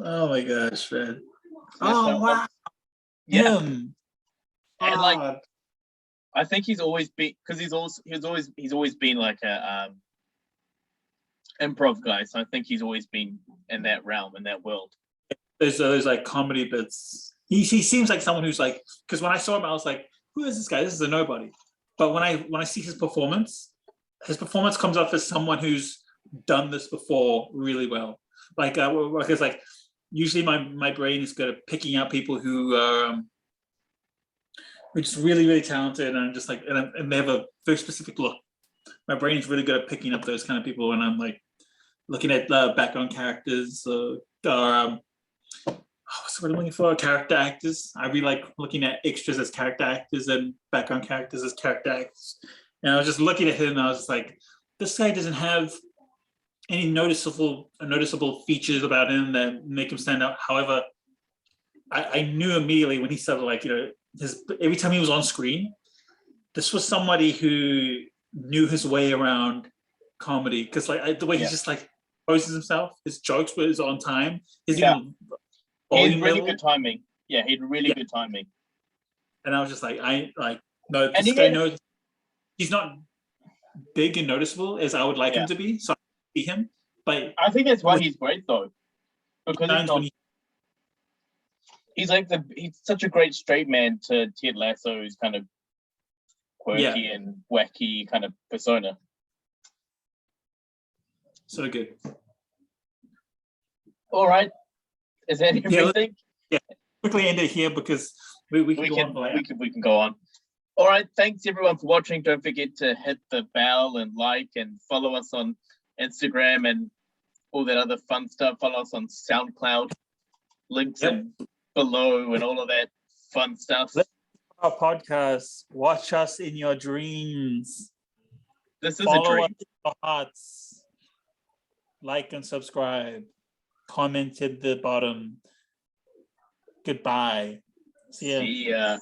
Oh my gosh, man. Wow. Yeah. And like, I think he's always been, because he's always been like a improv guy. So I think he's always been in that realm, in that world. There's like comedy bits. He seems like someone who's like, because when I saw him, I was like, who is this guy? This is a nobody. But when I see his performance comes off as someone who's done this before really well. Like, because like usually my brain is good at picking out people who are just really, really talented, and I'm just like, and they have a very specific look. My brain is really good at picking up those kind of people when I'm like looking at background characters what's what I'm looking for? Character actors. I really like looking at extras as character actors and background characters as character actors. And I was just looking at him and I was just like, this guy doesn't have any noticeable features about him that make him stand out. However, I knew immediately when he started, like, every time he was on screen, this was somebody who knew his way around comedy, because the way he just like poses himself, his jokes was on time. His even he volume had really level. good timing. Yeah, he had really good timing. And I was just like, no, And this guy knows. He's not big and noticeable as I would like him to be, so I see him. But I think that's why he's great though, because he's such a great straight man to Ted Lasso's kind of quirky and wacky kind of persona. So good. All right, is that everything? Yeah, quickly end it here because we can go on. All right, thanks everyone for watching. Don't forget to hit the bell and like and follow us on Instagram and all that other fun stuff. Follow us on SoundCloud. Links in below and all of that fun stuff. Our podcast. Watch us in your dreams. This is a dream. Us in your hearts. Like and subscribe. Comment at the bottom. Goodbye. See ya.